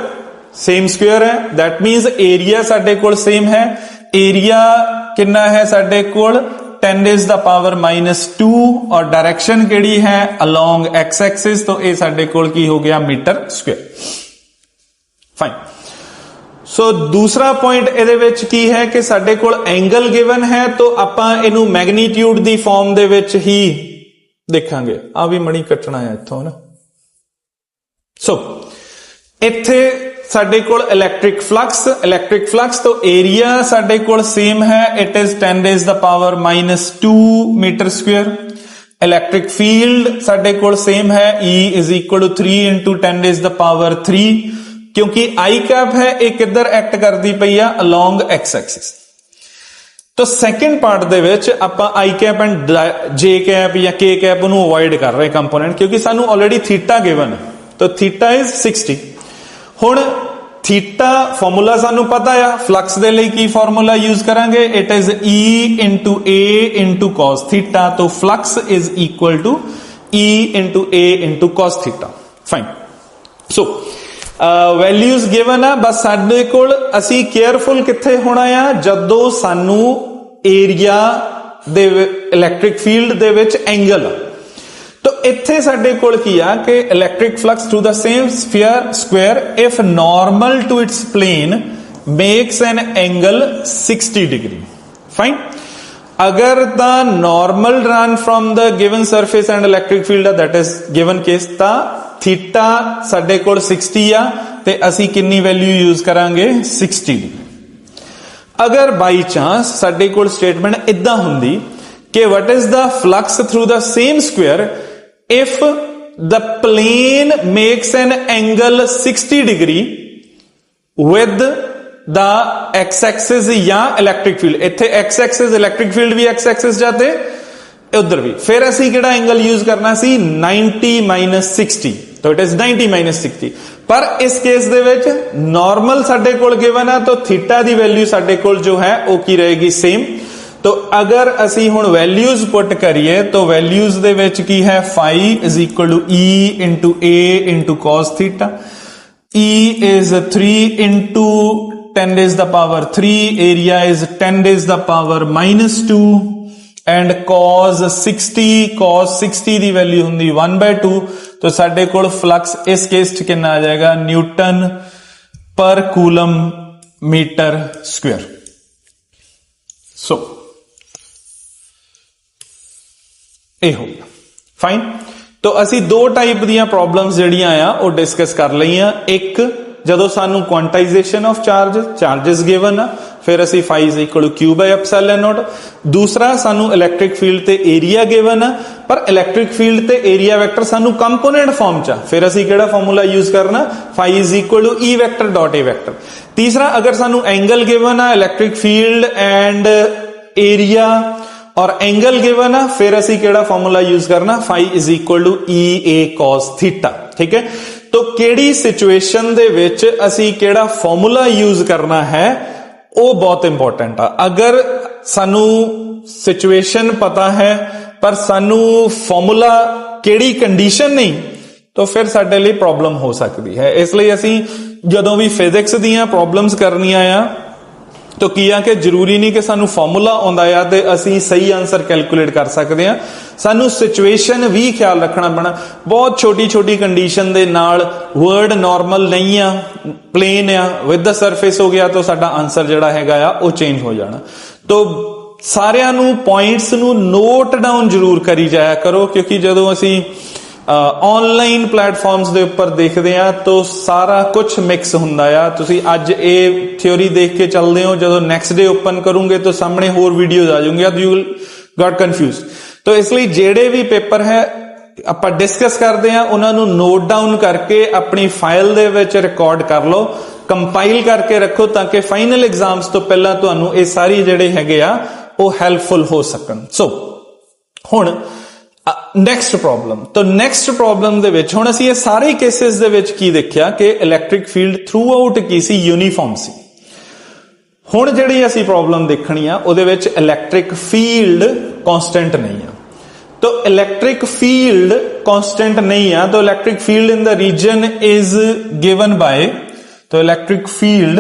same square है, दैट मींस एरिया साडे कोल सेम है। एरिया कितना है साडे कोल 10 रेज़ द पावर -2, और डायरेक्शन केड़ी है अलोंग एक्स एक्सिस, तो ये साडे कोल की हो गया मीटर स्क्वायर। फाइन, सो दूसरा पॉइंट ਇਹਦੇ ਵਿੱਚ ਕੀ ਹੈ ਕਿ ਸਾਡੇ ਕੋਲ एंगल गिवन है, तो ਆਪਾਂ ਇਹਨੂੰ मैग्नीट्यूड ਦੀ ਫਾਰਮ ਦੇ ਵਿੱਚ ਹੀ ਦੇਖਾਂਗੇ। ਆ ਵੀ ਮਣੀ ਕੱਟਣਾ ਹੈ ਇੱਥੋਂ ਨਾ। ਸੋ ਇੱਥੇ ਸਾਡੇ ਕੋਲ ਇਲੈਕਟ੍ਰਿਕ ਫਲਕਸ ਤੋਂ ਏਰੀਆ ਸਾਡੇ ਕੋਲ ਸੇਮ ਹੈ, it is 10 raise the power -2 metre square. Electric field ਸਾਡੇ ਕੋਲ ਸੇਮ है, E is equal to 3 into 10 raise the power 3, क्योंकि आई कैप है ये किधर एक्ट करती पई है अलोंग एक्स एक्सिस। तो सेकंड पार्ट दे विच आपां आई कैप एंड जे कैप या के कैप नूं अवॉइड कर रहे कंपोनेंट, क्योंकि सानू ऑलरेडी थीटा गिवन है, तो थीटा इज 60। हुण थीटा फॉर्मूला सानू पता है, फ्लक्स दे लई की फॉर्मूला यूज करांगे, it is E into A into cos theta, तो flux is equal to E into A into cos theta. Fine, so values given है, बस साडे कोल असी केयरफुल किथे होना है, जदों सानू एरिया दे इलैक्ट्रिक फील्ड दे विच एंगल, तो इत्थे साडे कोल की आ कि electric flux through the same square if normal to its plane makes an angle 60 degree. Fine, अगर the normal run from the given surface and electric field that is given case, ता theta साडे कोल 60 आ, ते असी कितनी value use करांगे 60 degree. अगर by chance साडे कोल स्टेटमेंट इदां हुंदी कि what is the flux through the same square if the plane makes an angle 60 degree with the x axis या इलैक्ट्रिक फील्ड, इत्थे एक्स एक्सिस इलैक्ट्रिक फील्ड भी x axis जाते उधर भी, फिर असी किहड़ा एंगल यूज करना सी 90 - 60, तो इट इज 90 - 60। पर इस केस दे विच नॉर्मल साडे कोल गिवन है, तो थीटा दी वैल्यू साडे कोल जो है वो की रहेगी सेम। तो अगर असी हुण वैल्यूज पुट करिए, तो वैल्यूज दे विच की है phi is equal to E into A into cos theta. E is 3 into 10 raise the power 3, area is 10 raise the power -2, and cos 60 दी वैल्यू हुंदी 1/2, तो साडे कोल फ्लक्स इस केस च कितना आ जाएगा Newton per coulomb metre square. सो ये हो गया फाइन। तो असी दो टाइप दी प्रॉब्लम्स जड़ियां आ वो डिस्कस कर लईआं। एक जदों सानू क्वांटाइजेशन ऑफ चार्जेस गिवन आ, फिर असी phi is equal to Q by epsilon not. दूसरा सानू इलैक्ट्रिक फील्ड ते एरिया गिवन आ, पर इलैक्ट्रिक फील्ड ते एरिया वैक्टर सानू कंपोनेंट फॉर्म च, फिर असी किहड़ा फार्मूला यूज करना, phi is equal to e vector dot a vector. तीसरा अगर सानू एंगल गिवन आ, इलैक्ट्रिक फील्ड एंड एरिया और एंगल गिवन आ, फिर असी केड़ा फॉर्मूला यूज करना, phi is equal to E A cos theta. ठीक है, तो केड़ी सिचुएशन दे विच असी केड़ा फॉर्मूला यूज करना है वो बहुत इंपॉर्टेंट आ। अगर सानू सिचुएशन पता है पर सानू फॉर्मूला केड़ी कंडीशन नहीं, तो फिर साडे लिए प्रॉब्लम हो सकती है। इसलिए असी जदों भी फिजिक्स दीयां प्रॉब्लम्स करनियां आ तो किया कि जरूरी नहीं कि सानू फॉर्मूला आउंदा आ ते असी सही आंसर कैलकुलेट कर सकते हैं। सानू सिचुएशन भी ख्याल रखना पैना। बहुत छोटी छोटी कंडीशन दे नाल वर्ड नॉर्मल नहीं आ, प्लेन आ, विद द सरफेस हो गया तो साडा आंसर जिहड़ा हैगा आ वो चेंज हो जाना। तो सारियां नू पॉइंट्स नू नोट डाउन जरूर करी जाया करो, क्योंकि जदों असी ऑनलाइन प्लेटफॉर्म्स दे ऊपर देखते हैं तो सारा कुछ मिक्स हुंदा आ। तुसी अज ये थ्योरी देख के चलते हो, जदों नैक्सट डे ओपन करूंगे तो सामने होर वीडियोज आ जाऊंगी, तो यू विल गॉट कंफ्यूज। तो इसलिए जेड़े भी पेपर है आपां डिस्कस करते हैं उन्होंने नोट डाउन करके अपनी फाइल दे विच रिकॉर्ड कर लो, कंपाइल करके रखो, ताकि फाइनल एग्जाम्स तो पहला तुहानू ये सारी जेड़े हैगे आ वो हेल्पफुल हो सकन। सो हुण नैक्सट प्रॉब्लम, तो नैक्सट प्रॉब्लम दे विच हुण असीं ये सारे केसेस दे विच की देखिया कि इलैक्ट्रिक फील्ड थ्रू आउट की सी, यूनीफॉर्म सी। हुण जिहड़ी असीं प्रॉब्लम देखणी आ उहदे विच इलैक्ट्रिक फील्ड कांस्टेंट नहीं आ। तो इलैक्ट्रिक फील्ड कांस्टेंट नहीं आ, तो electric field in the region is given by, तो इलैक्ट्रिक फील्ड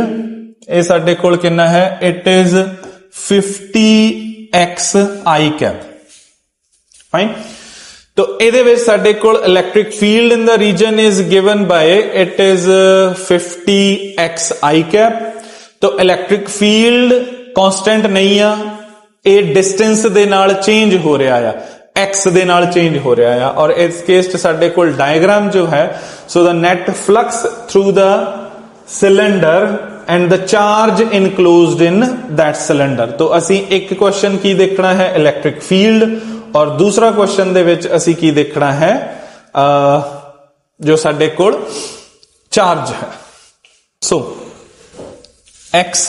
ये साडे कोल कितना है, it is 50x i cap. Fine, तो ਇਹਦੇ ਵਿੱਚ ਸਾਡੇ ਕੋਲ electric field in the region is given by it is 50x i cap. तो इलैक्ट्रिक फील्ड कांस्टेंट नहीं आ, ये डिस्टेंस दे नाल चेंज हो रहा है, x दे नाल चेंज हो रहा है। और इस केस च ਸਾਡੇ ਕੋਲ डायग्राम जो है, so the net flux through the cylinder and the charge enclosed in that cylinder. तो असी एक क्वेश्चन की देखना है इलैक्ट्रिक फील्ड, और दूसरा क्वेश्चन दे विच असी की देखना है जो साडे कोल चार्ज है। So X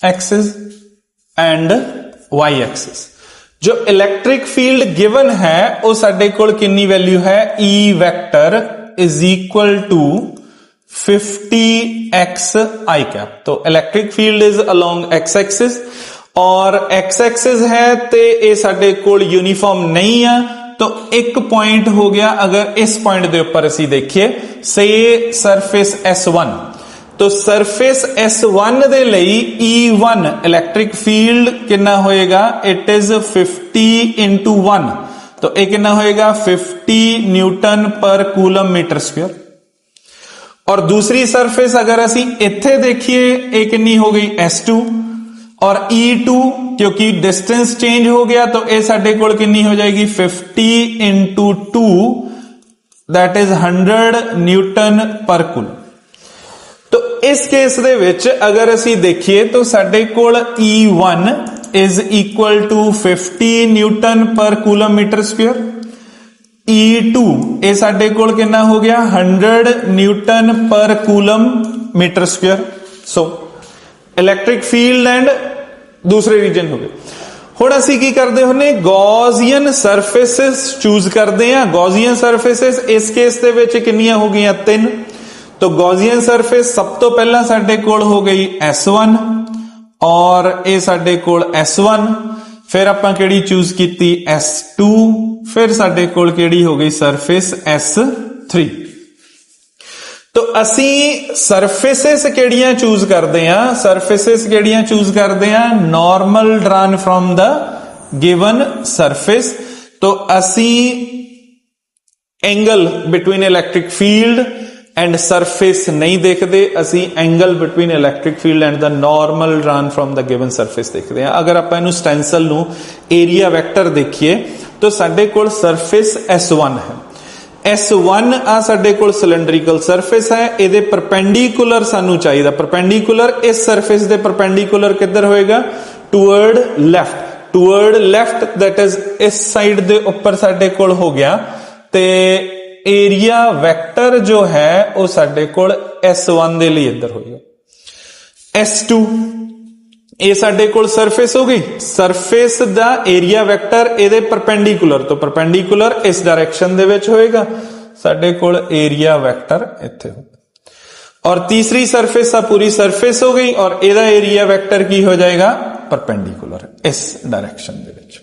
axis and Y axis. जो इलैक्ट्रिक फील्ड गिवन है वो साडे कोल कितनी वैल्यू है, E vector is equal to 50x i cap. तो electric field is along x axis, और एक्स एक्सिस है ते ये साडे कोल यूनीफॉर्म नहीं है। तो एक पॉइंट हो गया, अगर इस पॉइंट दे ऊपर असी देखिए से सरफेस S1, तो सरफेस S1 दे लई E1 इलैक्ट्रिक फील्ड कितना होएगा, इट इज 50 into 1, तो ये कितना होएगा 50 newton per coulomb metre square. और दूसरी सरफेस अगर असी इत्थे देखिए ये कितनी हो गई S2, और E2 क्योंकि डिस्टेंस चेंज हो गया तो ये साडे कोल कितनी हो जाएगी 50 into 2, that is 100 newton per coulomb. तो इस केस दे विच अगर असी देखिए तो साडे कोल E1 is equal to 50 newton per coulomb metre square, E2 ये साडे कोल कितना हो गया 100 newton per coulomb metre square. So electric field and दूसरे रीजन हो गए। हुण असी की करते होने, गॉसियन सरफेसिस चूज करते हैं। गॉसियन सरफेसिस इस केस दे विच कितनियां हो गई 3, तो गॉसियन सरफेस सब तो पहला साडे कोल हो गई S1, और ये साडे कोल S1, फिर आपां केड़ी चूज कीती S2, फिर साडे कोल केड़ी हो गई सरफेस S3। तो असी सरफेसिस केड़ियां चूज करते हैं, सरफेसिस केड़ियां चूज करते हैं, normal drawn from the given surface. तो असी angle between electric field and surface नहीं देखते, असी angle between electric field and the normal run from the given surface देखते हैं। अगर आप इनू स्टेंसिल नू एरिया वैक्टर देखिए तो साडे कोल सरफेस S1 है। S1 आ साडे कोल सिलेंड्रिकल सरफेस है, इहदे परपेंडिकुलर सानू चाहिए, परपेंडिकुलर इस सरफेस दे परपेंडिकुलर किधर होएगा, toward left, toward left that is इस साइड दे ऊपर साडे कोल हो गया। ते एरिया वैक्टर जो है वो साडे कोल S1 दे लिए इधर होएगा। S2 ये साडे कोल सरफेस हो गई, सरफेस दा एरिया वैक्टर इहदे परपेंडिकुलर, तो परपेंडिकुलर इस डायरेक्शन दे विच होएगा, साडे कोल एरिया वैक्टर इत्थे होगा। और तीसरी सरफेस आ पूरी सरफेस हो गई और इहदा एरिया वैक्टर की हो जाएगा, परपेंडिकुलर इस डायरेक्शन दे विच।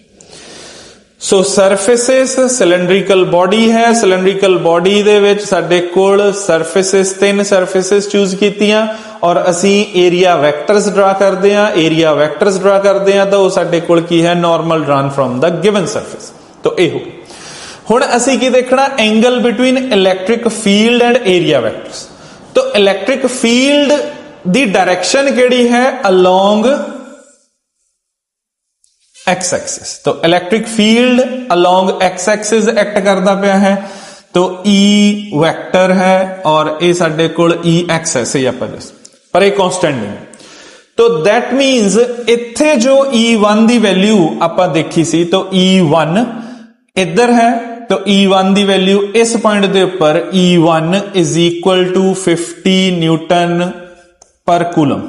सो सरफेसेस सिलेंड्रिकल बॉडी है, सिलेंड्रिकल बॉडी दे विच साडे कोल सरफेसेस, 3 सरफेसेस चूज कीतियां और असी एरिया वैक्टर्स ड्रा करते हैं, एरिया वैक्टर्स ड्रा करते हैं तो साडे कोल की है, normal drawn from the given surface. तो ये हो हुण असी की देखना, angle between electric field and area vectors. तो इलैक्ट्रिक फील्ड दी डायरेक्शन केड़ी है, अलोंग एक्स एक्सिस। तो electric field along x axis act करता पाया है, तो ई वैक्टर है और ये साडे कोल ई एक्स है, सही आप पर एक कांस्टेंट नहीं। तो दैट मीन्स इत्थे जो E1 दी वैल्यू आपां देखी सी, तो E1 इधर है, तो E1 दी वैल्यू इस पॉइंट दे ऊपर E1 is equal to 50 newton per coulomb.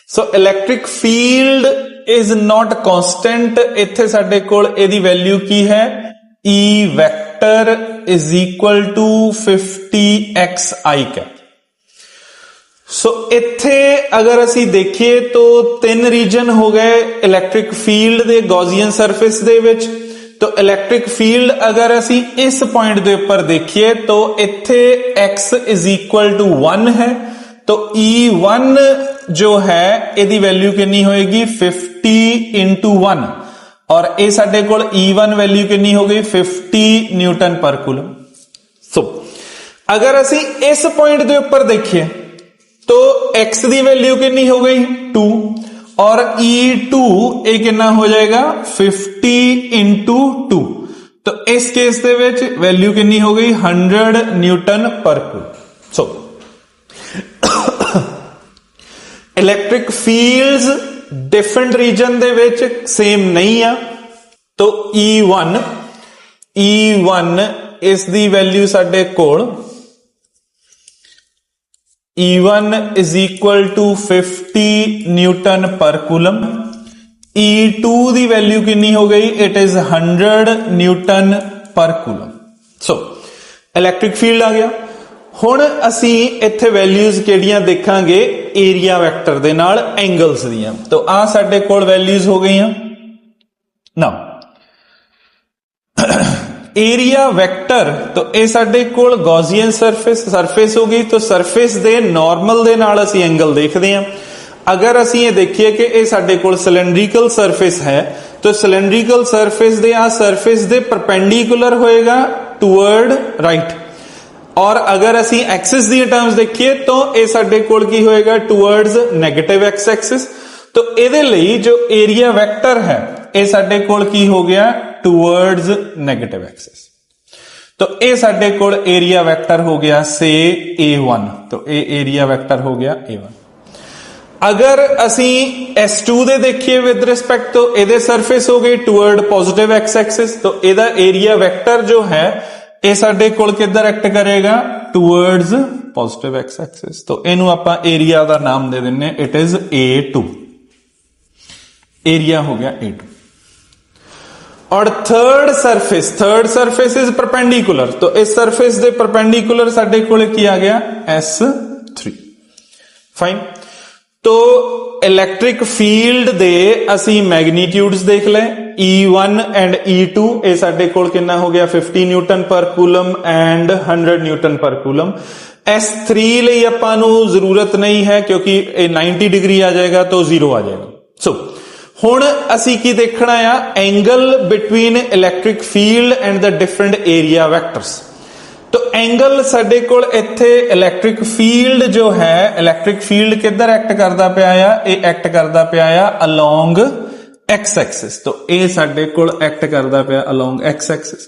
So electric field is not constant, इत्थे साडे कोल इहदी वैल्यू की है, E vector is equal to 50xi cap. So इत्थे अगर असी देखिए तो 3 रीजन हो गए इलैक्ट्रिक फील्ड दे गॉसियन सरफेस दे विच। तो इलैक्ट्रिक फील्ड अगर असी इस पॉइंट दे ऊपर देखिए तो इत्थे x इज इक्वल टू 1 है, तो E1 जो है इहदी वैल्यू कितनी होएगी, 50 इंटू 1 और ये साडे कोल E1 वैल्यू कितनी हो गई, 50 न्यूटन पर कूलम। सो अगर असी इस पॉइंट दे ऊपर देखिए तो x दी वैल्यू कितनी हो गई, 2 और E2 ये कितना हो जाएगा, 50 इंटू 2। तो इस केस दे विच वैल्यू कितनी हो गई, 100 newton per coulomb. So electric fields different region दे विच सेम नहीं आ। तो E1 इस दी वैल्यू साडे कोल E1 is equal to 50 newton per coulomb. E2 दी वैल्यू कितनी हो गई, it is 100 newton per coulomb. So electric field आ गया। हुण असी इत्थे वैल्यूज किहड़ियां देखांगे, एरिया वैक्टर दे नाल एंगल्स दियां। तो आ साडे कोल वैल्यूज हो गईयां ना, एरिया वैक्टर, तो ये साडे कोल गॉसियन सरफेस हो गई, तो सरफेस दे नॉर्मल दे नाल असी एंगल देखदे हां। अगर असी ये देखिए कि ये साडे कोल सिलेंड्रिकल सरफेस है, तो सिलेंड्रिकल सरफेस दे आ सरफेस दे परपेंडिकुलर होएगा टूवर्ड राइट। और अगर असी एक्सिस दी टर्म्स देखिए तो ये साडे कोल की होएगा, टूवर्ड्स नेगेटिव एक्स एक्सिस। तो इहदे लई जो एरिया वैक्टर है ये साडे कोल की हो गया, टूवर्ड्स नेगेटिव एक्सिस। तो ये साडे कोल एरिया वेक्टर हो गया से A1, तो ये एरिया वेक्टर हो गया A1। अगर असी S2 दे देखिए विद रिस्पेक्ट, तो इहदे सरफेस हो गई टूवर्ड पॉजिटिव एक्स एक्सिस, तो इहदा एरिया वेक्टर जो है ये साडे कोल किधर एक्ट करेगा, टूवर्ड्स पॉजिटिव एक्स एक्सिस। तो इनू आपां एरिया दा नाम दे दिन्ने, इट इज A2, एरिया हो गया A2। और थर्ड सरफेस इज परपेंडिकुलर, तो इस सरफेस दे परपेंडिकुलर साडे कोल की आ गया, S3। फाइन। तो इलैक्ट्रिक फील्ड दे असी मैग्नीट्यूड्स देख ले, E1 एंड E2 ये साडे कोल कितना हो गया, 50 newton per coulomb and 100 newton per coulomb. S3 ਲਈ ਆਪਾਂ ਨੂੰ ਜ਼ਰੂਰਤ नहीं है क्योंकि 90 डिग्री आ जाएगा तो 0 आ जाएगा। सो ਹੁਣ ਅਸੀਂ ਕੀ ਦੇਖਣਾ ਆ, angle between electric field and the different area vectors. तो एंगल साडे कोल इत्थे इलैक्ट्रिक फील्ड जो है, इलैक्ट्रिक फील्ड किधर एक्ट करदा पिया आ, ये एक्ट करदा पिया आ अलोंग एक्स एक्सिस। तो ये साडे कोल एक्ट करदा पिया अलोंग एक्स एक्सिस।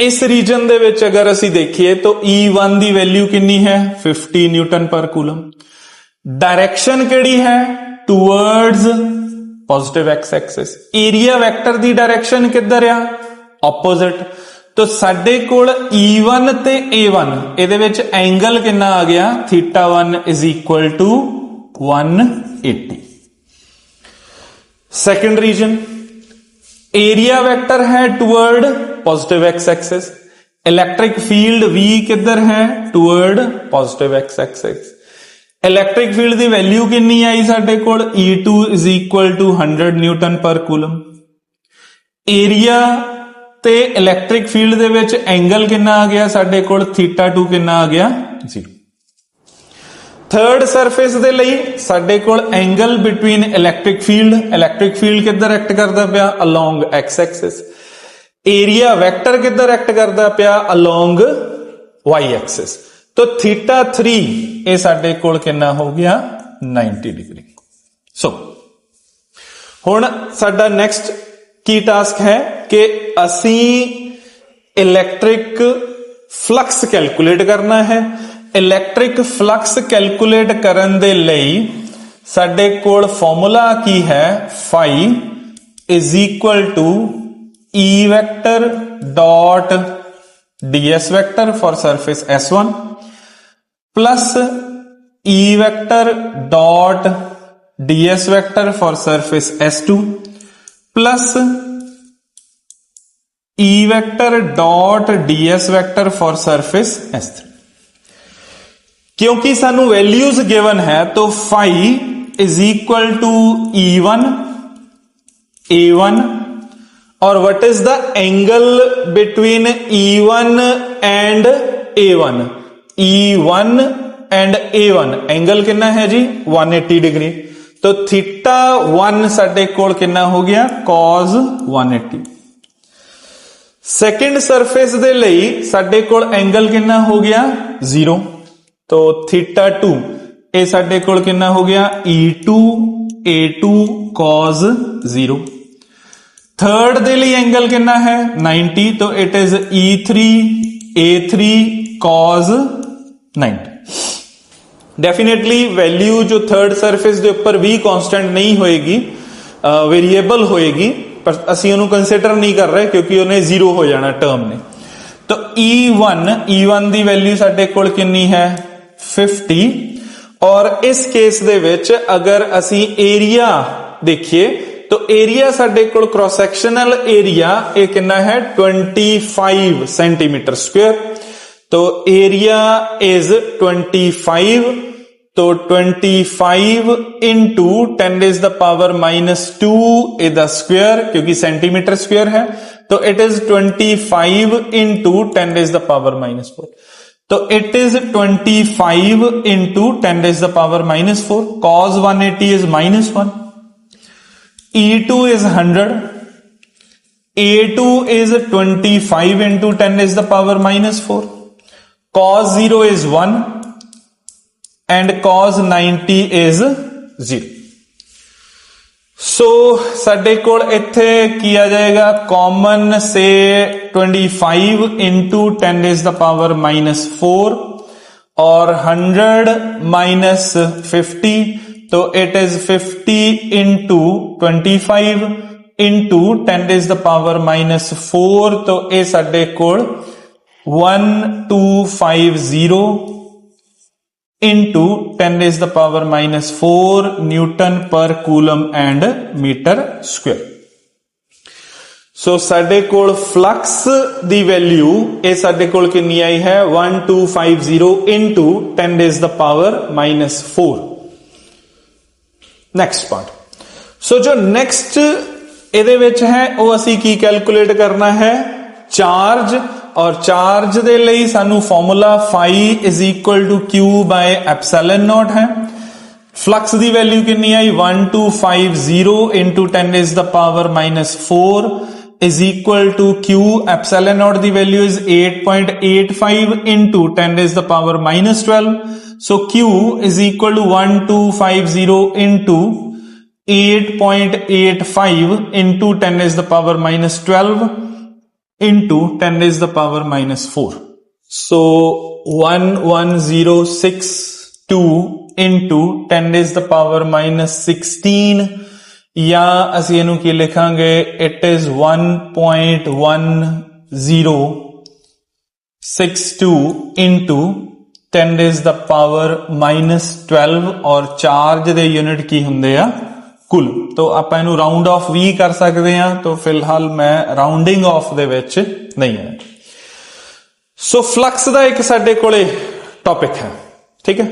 इस रीजन दे विच अगर असी देखिए तो E1 दी वैल्यू कितनी है 50 न्यूटन पर कूलम। डायरेक्शन केड़ी है towards positive X axis. Area vector the direction किधर आ ऑपोजिट। तो साडे कोल E1 ते A1 इहदे विच एंगल कितना आ गया θ1 is equal to 180। Second region area vector है toward positive X axis. Electric field V किधर है toward positive X axis. Electric field की वैल्यू कितनी आई साडे कोल E2 is equal to 100 newton per coulomb. Area ते इलेक्ट्रिक फील्ड दे विच एंगल कितना आ गया साडे कोल θ2 कितना आ गया 0। थर्ड सरफेस दे लई साडे कोल एंगल बिटवीन इलेक्ट्रिक फील्ड किधर एक्ट करदा पिया along x axis. Area vector किधर एक्ट करदा पिया अलोंग वाई एक्सिस। तो θ3 ये साडे कोल कितना हो गया 90 डिग्री। सो हुण साडा नेक्स्ट की टास्क है कि असी इलेक्ट्रिक फ्लक्स कैलकुलेट करना है। इलेक्ट्रिक फ्लक्स कैलकुलेट करन दे लई साडे कोल फॉर्मूला की है phi is equal to E vector dot ds vector for surface S1 plus E vector dot ds vector for surface S2 plus E vector dot ds vector for surface S3। क्योंकि सानू values given है तो phi is equal to E1 A1 और what is the angle between E1 and A1। E1 and A1 angle कितना है जी 180 degree. तो θ1 साडे कोल कितना हो गया cos 180। सेकंड सरफेस दे लई साडे कोल एंगल कितना हो गया 0। तो θ2 ये साडे कोल कितना हो गया E2 A2 cos 0। थर्ड दे लिए एंगल कितना है 90। तो it is E3 A3 cos 90। Definitely value जो थर्ड सरफेस के ऊपर भी कांस्टेंट नहीं होएगी, वेरिएबल होएगी, पर असी उन्हें कंसिडर नहीं कर रहे क्योंकि उन्हें 0 हो जाना टर्म ने। तो E1 दी वैल्यू साडे कोल कितनी है 50। और इस केस दे विच अगर असी एरिया देखिए तो एरिया साडे कोल क्रॉस सेक्शनल एरिया ये कितना है 25 सेंटीमीटर स्क्वायर। तो एरिया इज 25। तो 25 into 10 is the power -2 A the square क्योंकि सेंटीमीटर स्क्वायर है। तो it is 25 into 10 is the power -4। तो it is 25 into 10 is the power -4। cos 180 is -1। E2 is 100, A2 is 25 into 10 is the power -4, cos 0 is 1 and cos 90 is 0। सो साडे कोल इत्थे किया जाएगा common से 25 into 10 is the power -4 और 100 minus 50। तो it is 50 into 25 into 10 is the power -4। तो ये साडे कोल 1250 into 10 is the power -4 Newton per coulomb and metre square. सो साडे कोल फ्लक्स दी वैल्यू ये साडे कोल कितनी आई है 1250 into 10 is the power -4। Next part. So जो नेक्स्ट ਇਹਦੇ ਵਿੱਚ ਹੈ ਉਹ ਅਸੀਂ ਕੀ ਕੈਲਕੂਲੇਟ ਕਰਨਾ ਹੈ ਚਾਰਜ। और चार्ज दे लई सानू formula phi is equal to Q by epsilon not है। फ्लक्स दी वैल्यू कितनी आई 1250 into 10 is the power -4 is equal to Q epsilon naught the value is 8.85 into 10 raised to the power minus 12. So Q is equal to 1250 into 8.85 into 10 raised to the power minus 12 into 10 raised to the power minus 4. So 11062 into 10 raised to the power minus 16 या ਅਸੀਂ ਇਹਨੂੰ ਕੀ ਲਿਖਾਂਗੇ it is 1.1062 into 10 raised to the power minus 12 और charge ਦੇ unit ਕੀ ਹੁੰਦੇ ਆ ਕੁਲ तो ਆਪਾਂ ਇਹਨੂੰ ਰਾਉਂਡ ਆਫ ਵੀ ਕਰ ਸਕਦੇ ਆ तो ਫਿਲਹਾਲ ਮੈਂ ਰਾਉਂਡਿੰਗ ਆਫ ਦੇ ਵਿੱਚ ਨਹੀਂ ਹੈ ਸੋ ਫਲਕਸ ਦਾ ਇੱਕ ਸਾਡੇ ਕੋਲੇ ਟੌਪਿਕ ਹੈ ਠੀਕ ਹੈ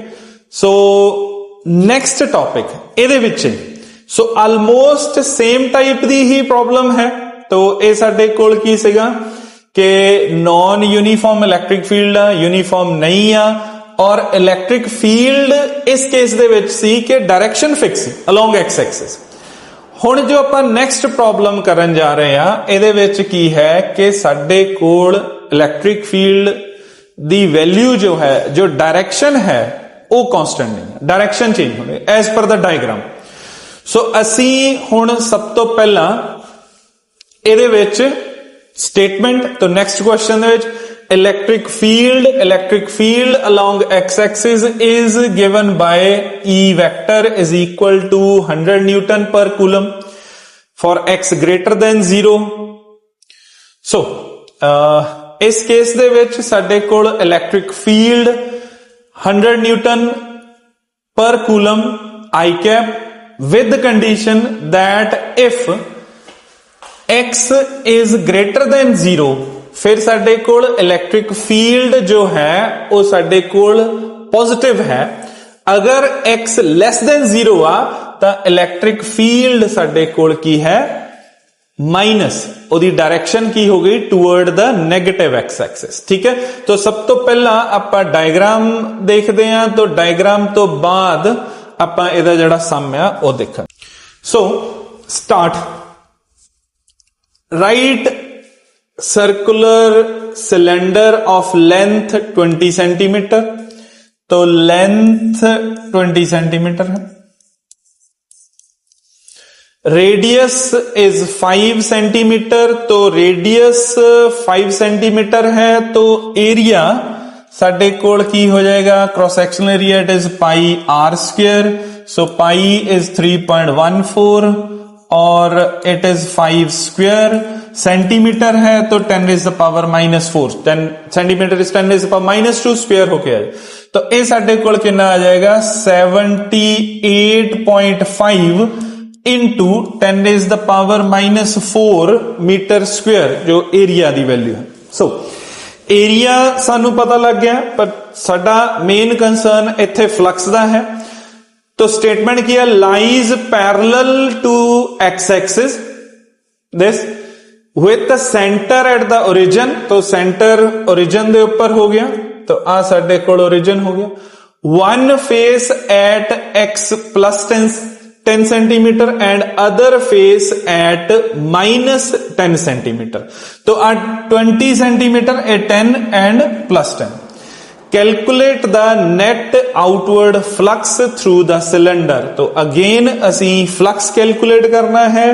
ਸੋ ਨੈਕਸਟ ਟੌਪਿਕ ਇਹਦੇ ਵਿੱਚ ਸੋ ਆਲਮੋਸਟ ਸੇਮ ਟਾਈਪ ਦੀ ਹੀ ਪ੍ਰੋਬਲਮ ਹੈ तो ਇਹ ਸਾਡੇ ਕੋਲ ਕੀ ਸੀਗਾ ਕਿ ਨॉन यूनिफॉर्म ਇਲੈਕਟ੍ਰਿਕ ਫੀਲਡ ਆ यूनिफॉर्म ਨਹੀਂ ਆ ਔਰ ਇਲੈਕਟ੍ਰਿਕ ਫੀਲਡ ਇਸ ਕੇਸ ਦੇ ਵਿੱਚ ਸੀ ਕਿ direction fix along x axis ਹੁਣ ਜੋ ਆਪਾਂ ਨੈਕਸਟ ਪ੍ਰੋਬਲਮ ਕਰਨ ਜਾ ਰਹੇ ਆ ਇਹਦੇ ਵਿੱਚ ਕੀ ਹੈ ਕਿ ਸਾਡੇ ਕੋਲ ਇਲੈਕਟ੍ਰਿਕ ਫੀਲਡ ਦੀ ਵੈਲਿਊ ਜੋ ਹੈ ਜੋ ਡਾਇਰੈਕਸ਼ਨ ਹੈ ਉਹ ਕਾਂਸਟੈਂਟ ਨਹੀਂ ਹੈ ਡਾਇਰੈਕਸ਼ਨ ਚੇਂਜ ਹੋਣੀ ਐਸ ਪਰ ਦਾ ਡਾਇਗਰਾਮ ਸੋ ਅਸੀਂ ਹੁਣ ਸਭ ਤੋਂ ਪਹਿਲਾਂ ਇਹਦੇ ਵਿੱਚ ਸਟੇਟਮੈਂਟ ਤੋਂ ਨੈਕਸਟ ਕੁਐਸਚਨ ਦੇ ਵਿੱਚ electric field along x-axis is given by E vector is equal to 100 Newton per coulomb for x greater than 0 so ਇਸ ਕੇਸ ਦੇ ਵਿੱਚ ਸਾਡੇ ਕੋਲ electric field 100 Newton per coulomb I cap with the condition that if x is greater than 0 ਫਿਰ ਸਾਡੇ ਕੋਲ electric field ਜੋ ਹੈ ਉਹ ਸਾਡੇ ਕੋਲ ਪੋਜ਼ਿਟਿਵ ਹੈ ਅਗਰ x ਲੈਸ ਦੈਨ 0 ਆ ਤਾਂ ਇਲੈਕਟ੍ਰਿਕ ਫੀਲਡ ਸਾਡੇ ਕੋਲ ਕੀ ਹੈ ਮਾਈਨਸ ਉਹਦੀ ਡਾਇਰੈਕਸ਼ਨ ਕੀ ਹੋ ਗਈ ਟੁਵਰਡ ਦਾ ਨੈਗੇਟਿਵ x ਐਕਸਿਸ ਠੀਕ ਹੈ ਤਾਂ ਸਭ ਤੋਂ ਪਹਿਲਾਂ ਆਪਾਂ ਡਾਇਗਰਾਮ ਦੇਖਦੇ ਹਾਂ ਤਾਂ ਡਾਇਗਰਾਮ ਤੋਂ ਬਾਅਦ ਆਪਾਂ ਇਹਦਾ ਜਿਹੜਾ ਸਮ ਆ ਉਹ ਦੇਖਾਂਗੇ so start right circular cylinder of length 20 centimeter तो length 20 centimeter है radius is 5 centimeter तो radius 5 centimeter है तो area ਸਾਡੇ ਕੋਲ ਕੀ ਹੋ ਜਾਏਗਾ cross sectional area it is pi r square so pi is 3.14 और it is 5 square सेंटीमीटर है तो 10 raised to the power minus 4 10 centimetre is 10 raised to the power minus 2 square होके आए तो ये साडे कोल कितना आ जाएगा 78.5 into 10 raised to the power minus 4 metre square जो एरिया दी वैल्यू है सो एरिया सानू पता लग गया पर साडा मेन कंसर्न इत्थे फ्लक्स दा है तो स्टेटमेंट किया lies parallel to x axis this with the center at the origin तो center origin ਦੇ ਉੱਪਰ ਹੋ ਗਿਆ तो ਆ ਸਾਡੇ ਕੋਲ origin ਹੋ ਗਿਆ one face at x plus 10 centimeter and other face at minus 10 centimeter तो आ 20 centimeter at 10 and plus 10 calculate the net outward flux through the cylinder तो again ਅਸੀਂ flux calculate ਕਰਨਾ ਹੈ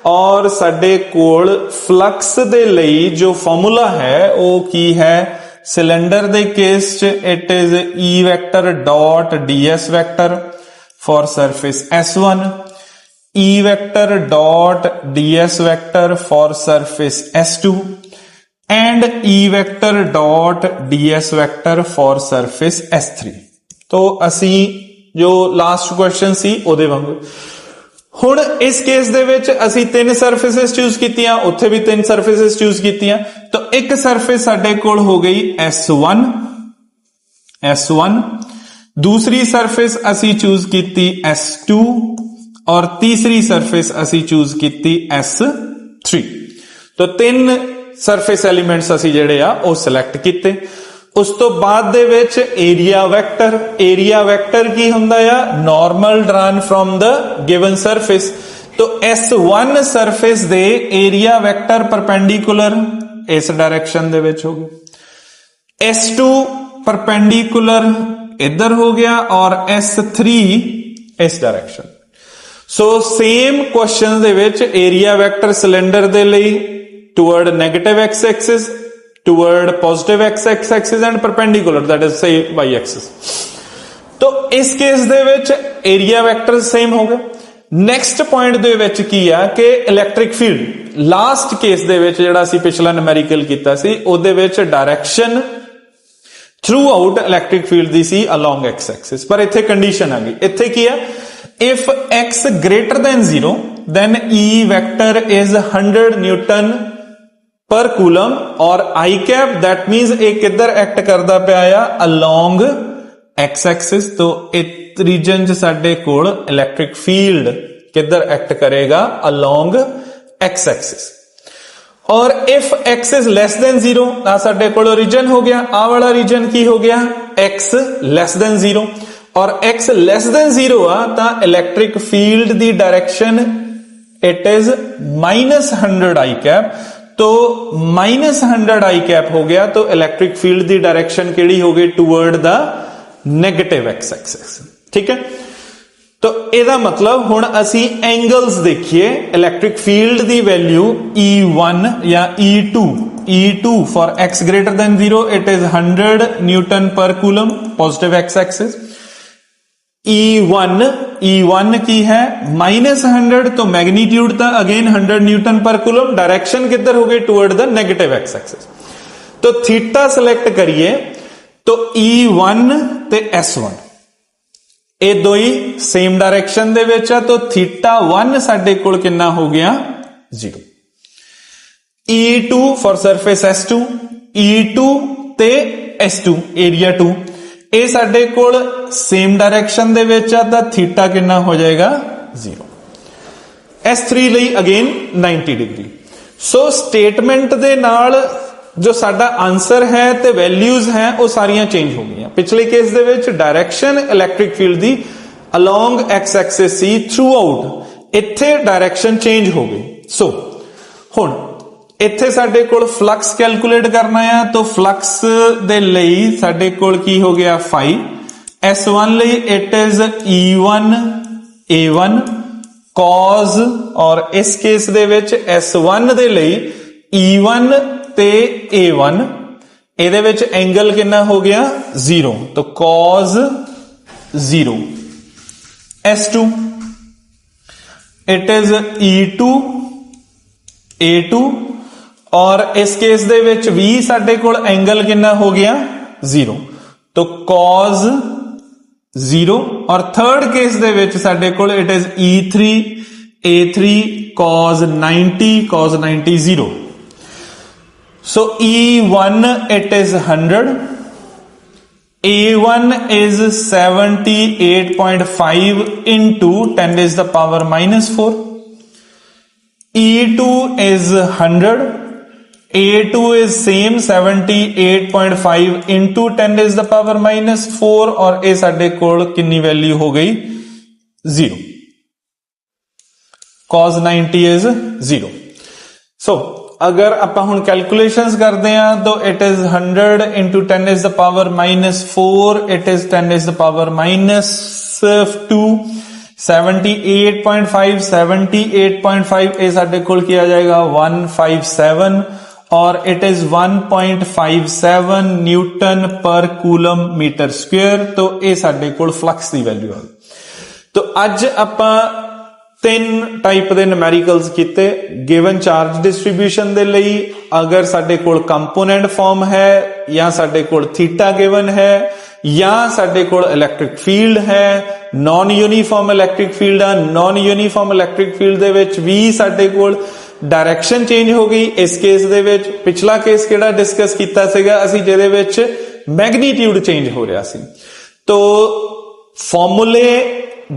और साडे कोल फ्लक्स दे लई जो फॉर्मूला है वो की है सिलेंडर दे केस च it is E vector dot ds vector for surface S1 E vector dot ds vector for surface S2 and E vector dot ds vector for surface S3 तो असी जो लास्ट क्वेश्चन सी ओदे वांगू ਹੁਣ ਇਸ case ਦੇ ਵਿੱਚ ਅਸੀਂ ਤਿੰਨ ਸਰਫੇਸਿਸ ਚੂਜ਼ ਕੀਤੀਆਂ ਉੱਥੇ ਵੀ ਤਿੰਨ ਸਰਫੇਸਿਸ ਚੂਜ਼ ਕੀਤੀਆਂ ਤਾਂ ਇੱਕ ਸਰਫੇਸ ਸਾਡੇ ਕੋਲ ਹੋ ਗਈ S1 दूसरी सरफेस ਅਸੀਂ ਚੂਜ਼ ਕੀਤੀ S2 और तीसरी सरफेस ਅਸੀਂ ਚੂਜ਼ ਕੀਤੀ S3 तो ਤਿੰਨ ਸਰਫੇਸ ਐਲੀਮੈਂਟਸ ਅਸੀਂ ਜਿਹੜੇ ਆ ਉਹ ਸਿਲੈਕਟ ਕੀਤੇ ਉਸ ਤੋਂ ਬਾਅਦ ਦੇ ਵਿੱਚ ਏਰੀਆ ਵੈਕਟਰ ਕੀ ਹੁੰਦਾ ਆ normal drawn from the given surface तो S1 सरफेस दे एरिया वैक्टर परपेंडिकुलर इस डायरेक्शन दे विच हो गया, S2 परपेंडिकुलर इधर हो गया और S3 इस डायरेक्शन। सो सेम क्वेश्चन दे विच एरिया वैक्टर सिलेंडर दे लई toward negative X axis, toward positive X axis and perpendicular that is say Y axis. तो इस केस दे विच एरिया वैक्टर सेम हो गए। नैक्सट पॉइंट दे विच की आ कि इलैक्ट्रिक फील्ड लास्ट केस दे विच जिहड़ा असीं पिछला न्यूमेरिकल कीता सी ओहदे विच direction throughout electric field दी सी अलोंग एक्स एक्सिस, पर इत्थे कंडीशन आ गई। इत्थे की है, if x greater than 0 then E vector is 100 newton per coulomb और I कैप दैट मींस एक किधर एक्ट करदा पिया आ अलोंग एक्स एक्सिस। तो इस रीजन च साडे कोल इलैक्ट्रिक फील्ड किधर एक्ट करेगा अलोंग एक्स एक्सिस। और if x is less than 0 आ साडे कोल रीजन हो गया, आ वाला रीजन की हो गया x लेस देन 0 और x लेस देन 0 आ ता electric field the direction it is -100 I cap. तो -100 I कैप हो गया, तो इलैक्ट्रिक फील्ड दी डायरेक्शन केड़ी हो गई toward the negative X axis. ठीक है, तो ਇਹਦਾ मतलब हुण असी एंगल्स देखिए। इलैक्ट्रिक फील्ड दी वैल्यू E1 या E2 for x greater than 0 it is 100 newton per coulomb positive X axis. E1 की है -100, तो मैग्नीट्यूड था again 100 newton per coulomb, direction किधर हो गई toward the negative X axis. तो थीटा सिलेक्ट करिए तो E1 ते S1 ये दो ही सेम डायरेक्शन दे विच है, तो थीटा 1 साडे कोल कितना हो गया 0। E2 for surface S2, E2 ते S2 एरिया 2 ये साडे कोल सेम डायरेक्शन दे विच है, तो थीटा कितना हो जाएगा 0। S3 लई अगेन 90 डिग्री। सो स्टेटमेंट दे नाल जो साडा आंसर है ते वैल्यूज हैं वो सारियां चेंज हो गई। पिछले केस दे विच डायरेक्शन इलैक्ट्रिक फील्ड दी अलोंग एक्स एक्सिस सी थ्रू आउट, इत्थे डायरेक्शन चेंज हो गई। सो हुण इत्थे साडे कोल फ्लक्स कैलकुलेट करना है, तो फ्लक्स दे लई साडे कोल की हो गया फाई। S1 लई it is E1 A1 cause, और इस केस दे विच S1 दे लई E1 ते A1 ਇਹਦੇ ਵਿੱਚ एंगल कितना हो गया 0, तो cos 0। S2 it is E2 A2 और इस केस दे विच भी साडे कोल एंगल कितना हो गया 0, तो cos 0। और थर्ड केस दे विच साडे कोल it is E3 A3 cos 90 0। So E1 it is 100, A1 is 78.5 into 10 is the power -4, E2 is 100, A2 is same 78.5 into 10 is the power -4 और ये साडे कोल कितनी वैल्यू हो गई 0, cos 90 is 0। So अगर ਆਪਾਂ ਹੁਣ कैलकुलेशंस करते हैं तो it is 100 into 10 is the power -4, it is 10 is the power -2, 78.5 ਇਹ ਸਾਡੇ ਕੋਲ ਕੀ ਆ ਜਾਏਗਾ 157 और it is 1.57 Newton per coulomb metre square. तो ये ਸਾਡੇ ਕੋਲ फ्लक्स की वैल्यू है। तो अज ਆਪਾਂ तीन टाइप के न्यूमेरिकल्स किते। गिवन चार्ज डिस्ट्रीब्यूशन दे लई अगर साडे कोल कंपोनेंट फॉर्म है या साडे कोल थीटा गिवन है या साडे कोल इलैक्ट्रिक फील्ड है, नॉन यूनीफॉर्म इलैक्ट्रिक फील्ड है, नॉन यूनीफॉर्म इलैक्ट्रिक फील्ड दे विच भी साडे कोल डायरेक्शन चेंज हो गई। इस केस दे विच पिछला केस किहड़ा डिस्कस कीता सीगा असीं जिहदे विच मैग्नीट्यूड चेंज हो रहा सी। तो फॉर्मूले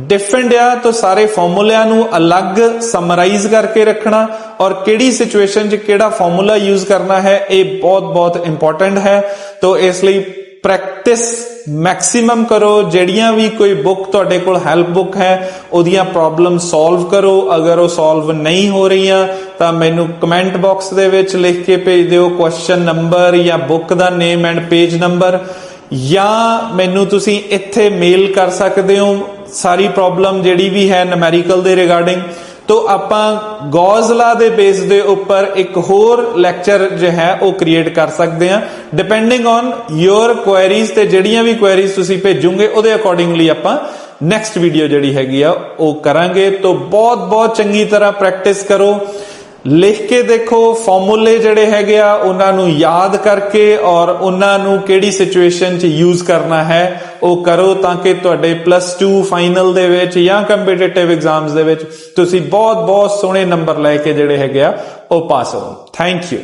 डिफरेंट आ, तो सारे फॉर्मूलिਆਂ ਨੂੰ अलग समराइज करके रखना और किहड़ी सिचुएशन च किहड़ा फॉर्मूला यूज करना है ये बहुत बहुत इंपॉर्टेंट है। तो इसलिए ਪ੍ਰੈਕਟਿਸ ਮੈਕਸਿਮਮ ਕਰੋ। ਜਿਹੜੀਆਂ ਵੀ ਕੋਈ ਬੁੱਕ ਤੁਹਾਡੇ ਕੋਲ ਹੈਲਪ ਬੁੱਕ ਹੈ ਉਹਦੀਆਂ ਪ੍ਰੋਬਲਮ ਸੋਲਵ ਕਰੋ। ਅਗਰ ਉਹ ਸੋਲਵ ਨਹੀਂ ਹੋ ਰਹੀਆਂ ਤਾਂ ਮੈਨੂੰ ਕਮੈਂਟ ਬਾਕਸ ਦੇ ਵਿੱਚ ਲਿਖ ਕੇ ਭੇਜ ਦਿਓ ਕੁਐਸਚਨ ਨੰਬਰ ਜਾਂ book the name and page number, ਜਾਂ ਮੈਨੂੰ ਤੁਸੀਂ ਇੱਥੇ ਮੇਲ ਕਰ ਸਕਦੇ ਹੋ ਸਾਰੀ ਪ੍ਰੋਬਲਮ ਜਿਹੜੀ ਵੀ ਹੈ ਨੂਮੈਰੀਕਲ ਦੇ ਰਿਗਾਰਡਿੰਗ। ਤੋ ਆਪਾਂ ਗੌਸ ਲਾ ਦੇ ਬੇਸ ਦੇ ਉੱਪਰ ਇੱਕ ਹੋਰ ਲੈਕਚਰ ਜੋ ਹੈ ਉਹ ਕ੍ਰੀਏਟ ਕਰ ਸਕਦੇ ਹਾਂ ਡਿਪੈਂਡਿੰਗ ਔਨ ਯੋਰ ਕੁਐਰੀਜ਼, ਤੇ ਜਿਹੜੀਆਂ ਵੀ ਕੁਐਰੀਜ਼ ਤੁਸੀਂ ਭੇਜੋਗੇ ਉਹਦੇ ਅਕੋਰਡਿੰਗਲੀ ਆਪਾਂ ਨੈਕਸਟ ਵੀਡੀਓ ਜਿਹੜੀ ਹੈਗੀ ਆ ਉਹ ਕਰਾਂਗੇ। ਤੋ ਬਹੁਤ ਬਹੁਤ ਚੰਗੀ ਤਰ੍ਹਾਂ ਪ੍ਰੈਕਟਿਸ ਕਰੋ, ਲਿਖ ਕੇ ਦੇਖੋ ਫਾਰਮੂਲੇ ਜਿਹੜੇ ਹੈਗੇ ਆ ਉਹਨਾਂ ਨੂੰ ਯਾਦ ਕਰਕੇ ਔਰ ਉਹਨਾਂ ਨੂੰ ਕਿਹੜੀ ਸਿਚੁਏਸ਼ਨ 'ਚ ਯੂਜ਼ ਕਰਨਾ ਹੈ ਉਹ ਕਰੋ, ਤਾਂ ਕਿ ਤੁਹਾਡੇ +2 ਫਾਈਨਲ ਦੇ ਵਿੱਚ ਜਾਂ ਕੰਪੀਟੀਟਿਵ ਐਗਜ਼ਾਮਸ ਦੇ ਵਿੱਚ ਤੁਸੀਂ ਬਹੁਤ ਬਹੁਤ ਸੋਹਣੇ ਨੰਬਰ ਲੈ ਕੇ ਜਿਹੜੇ ਹੈਗੇ ਆ ਉਹ ਪਾਸ ਹੋ। Thank you.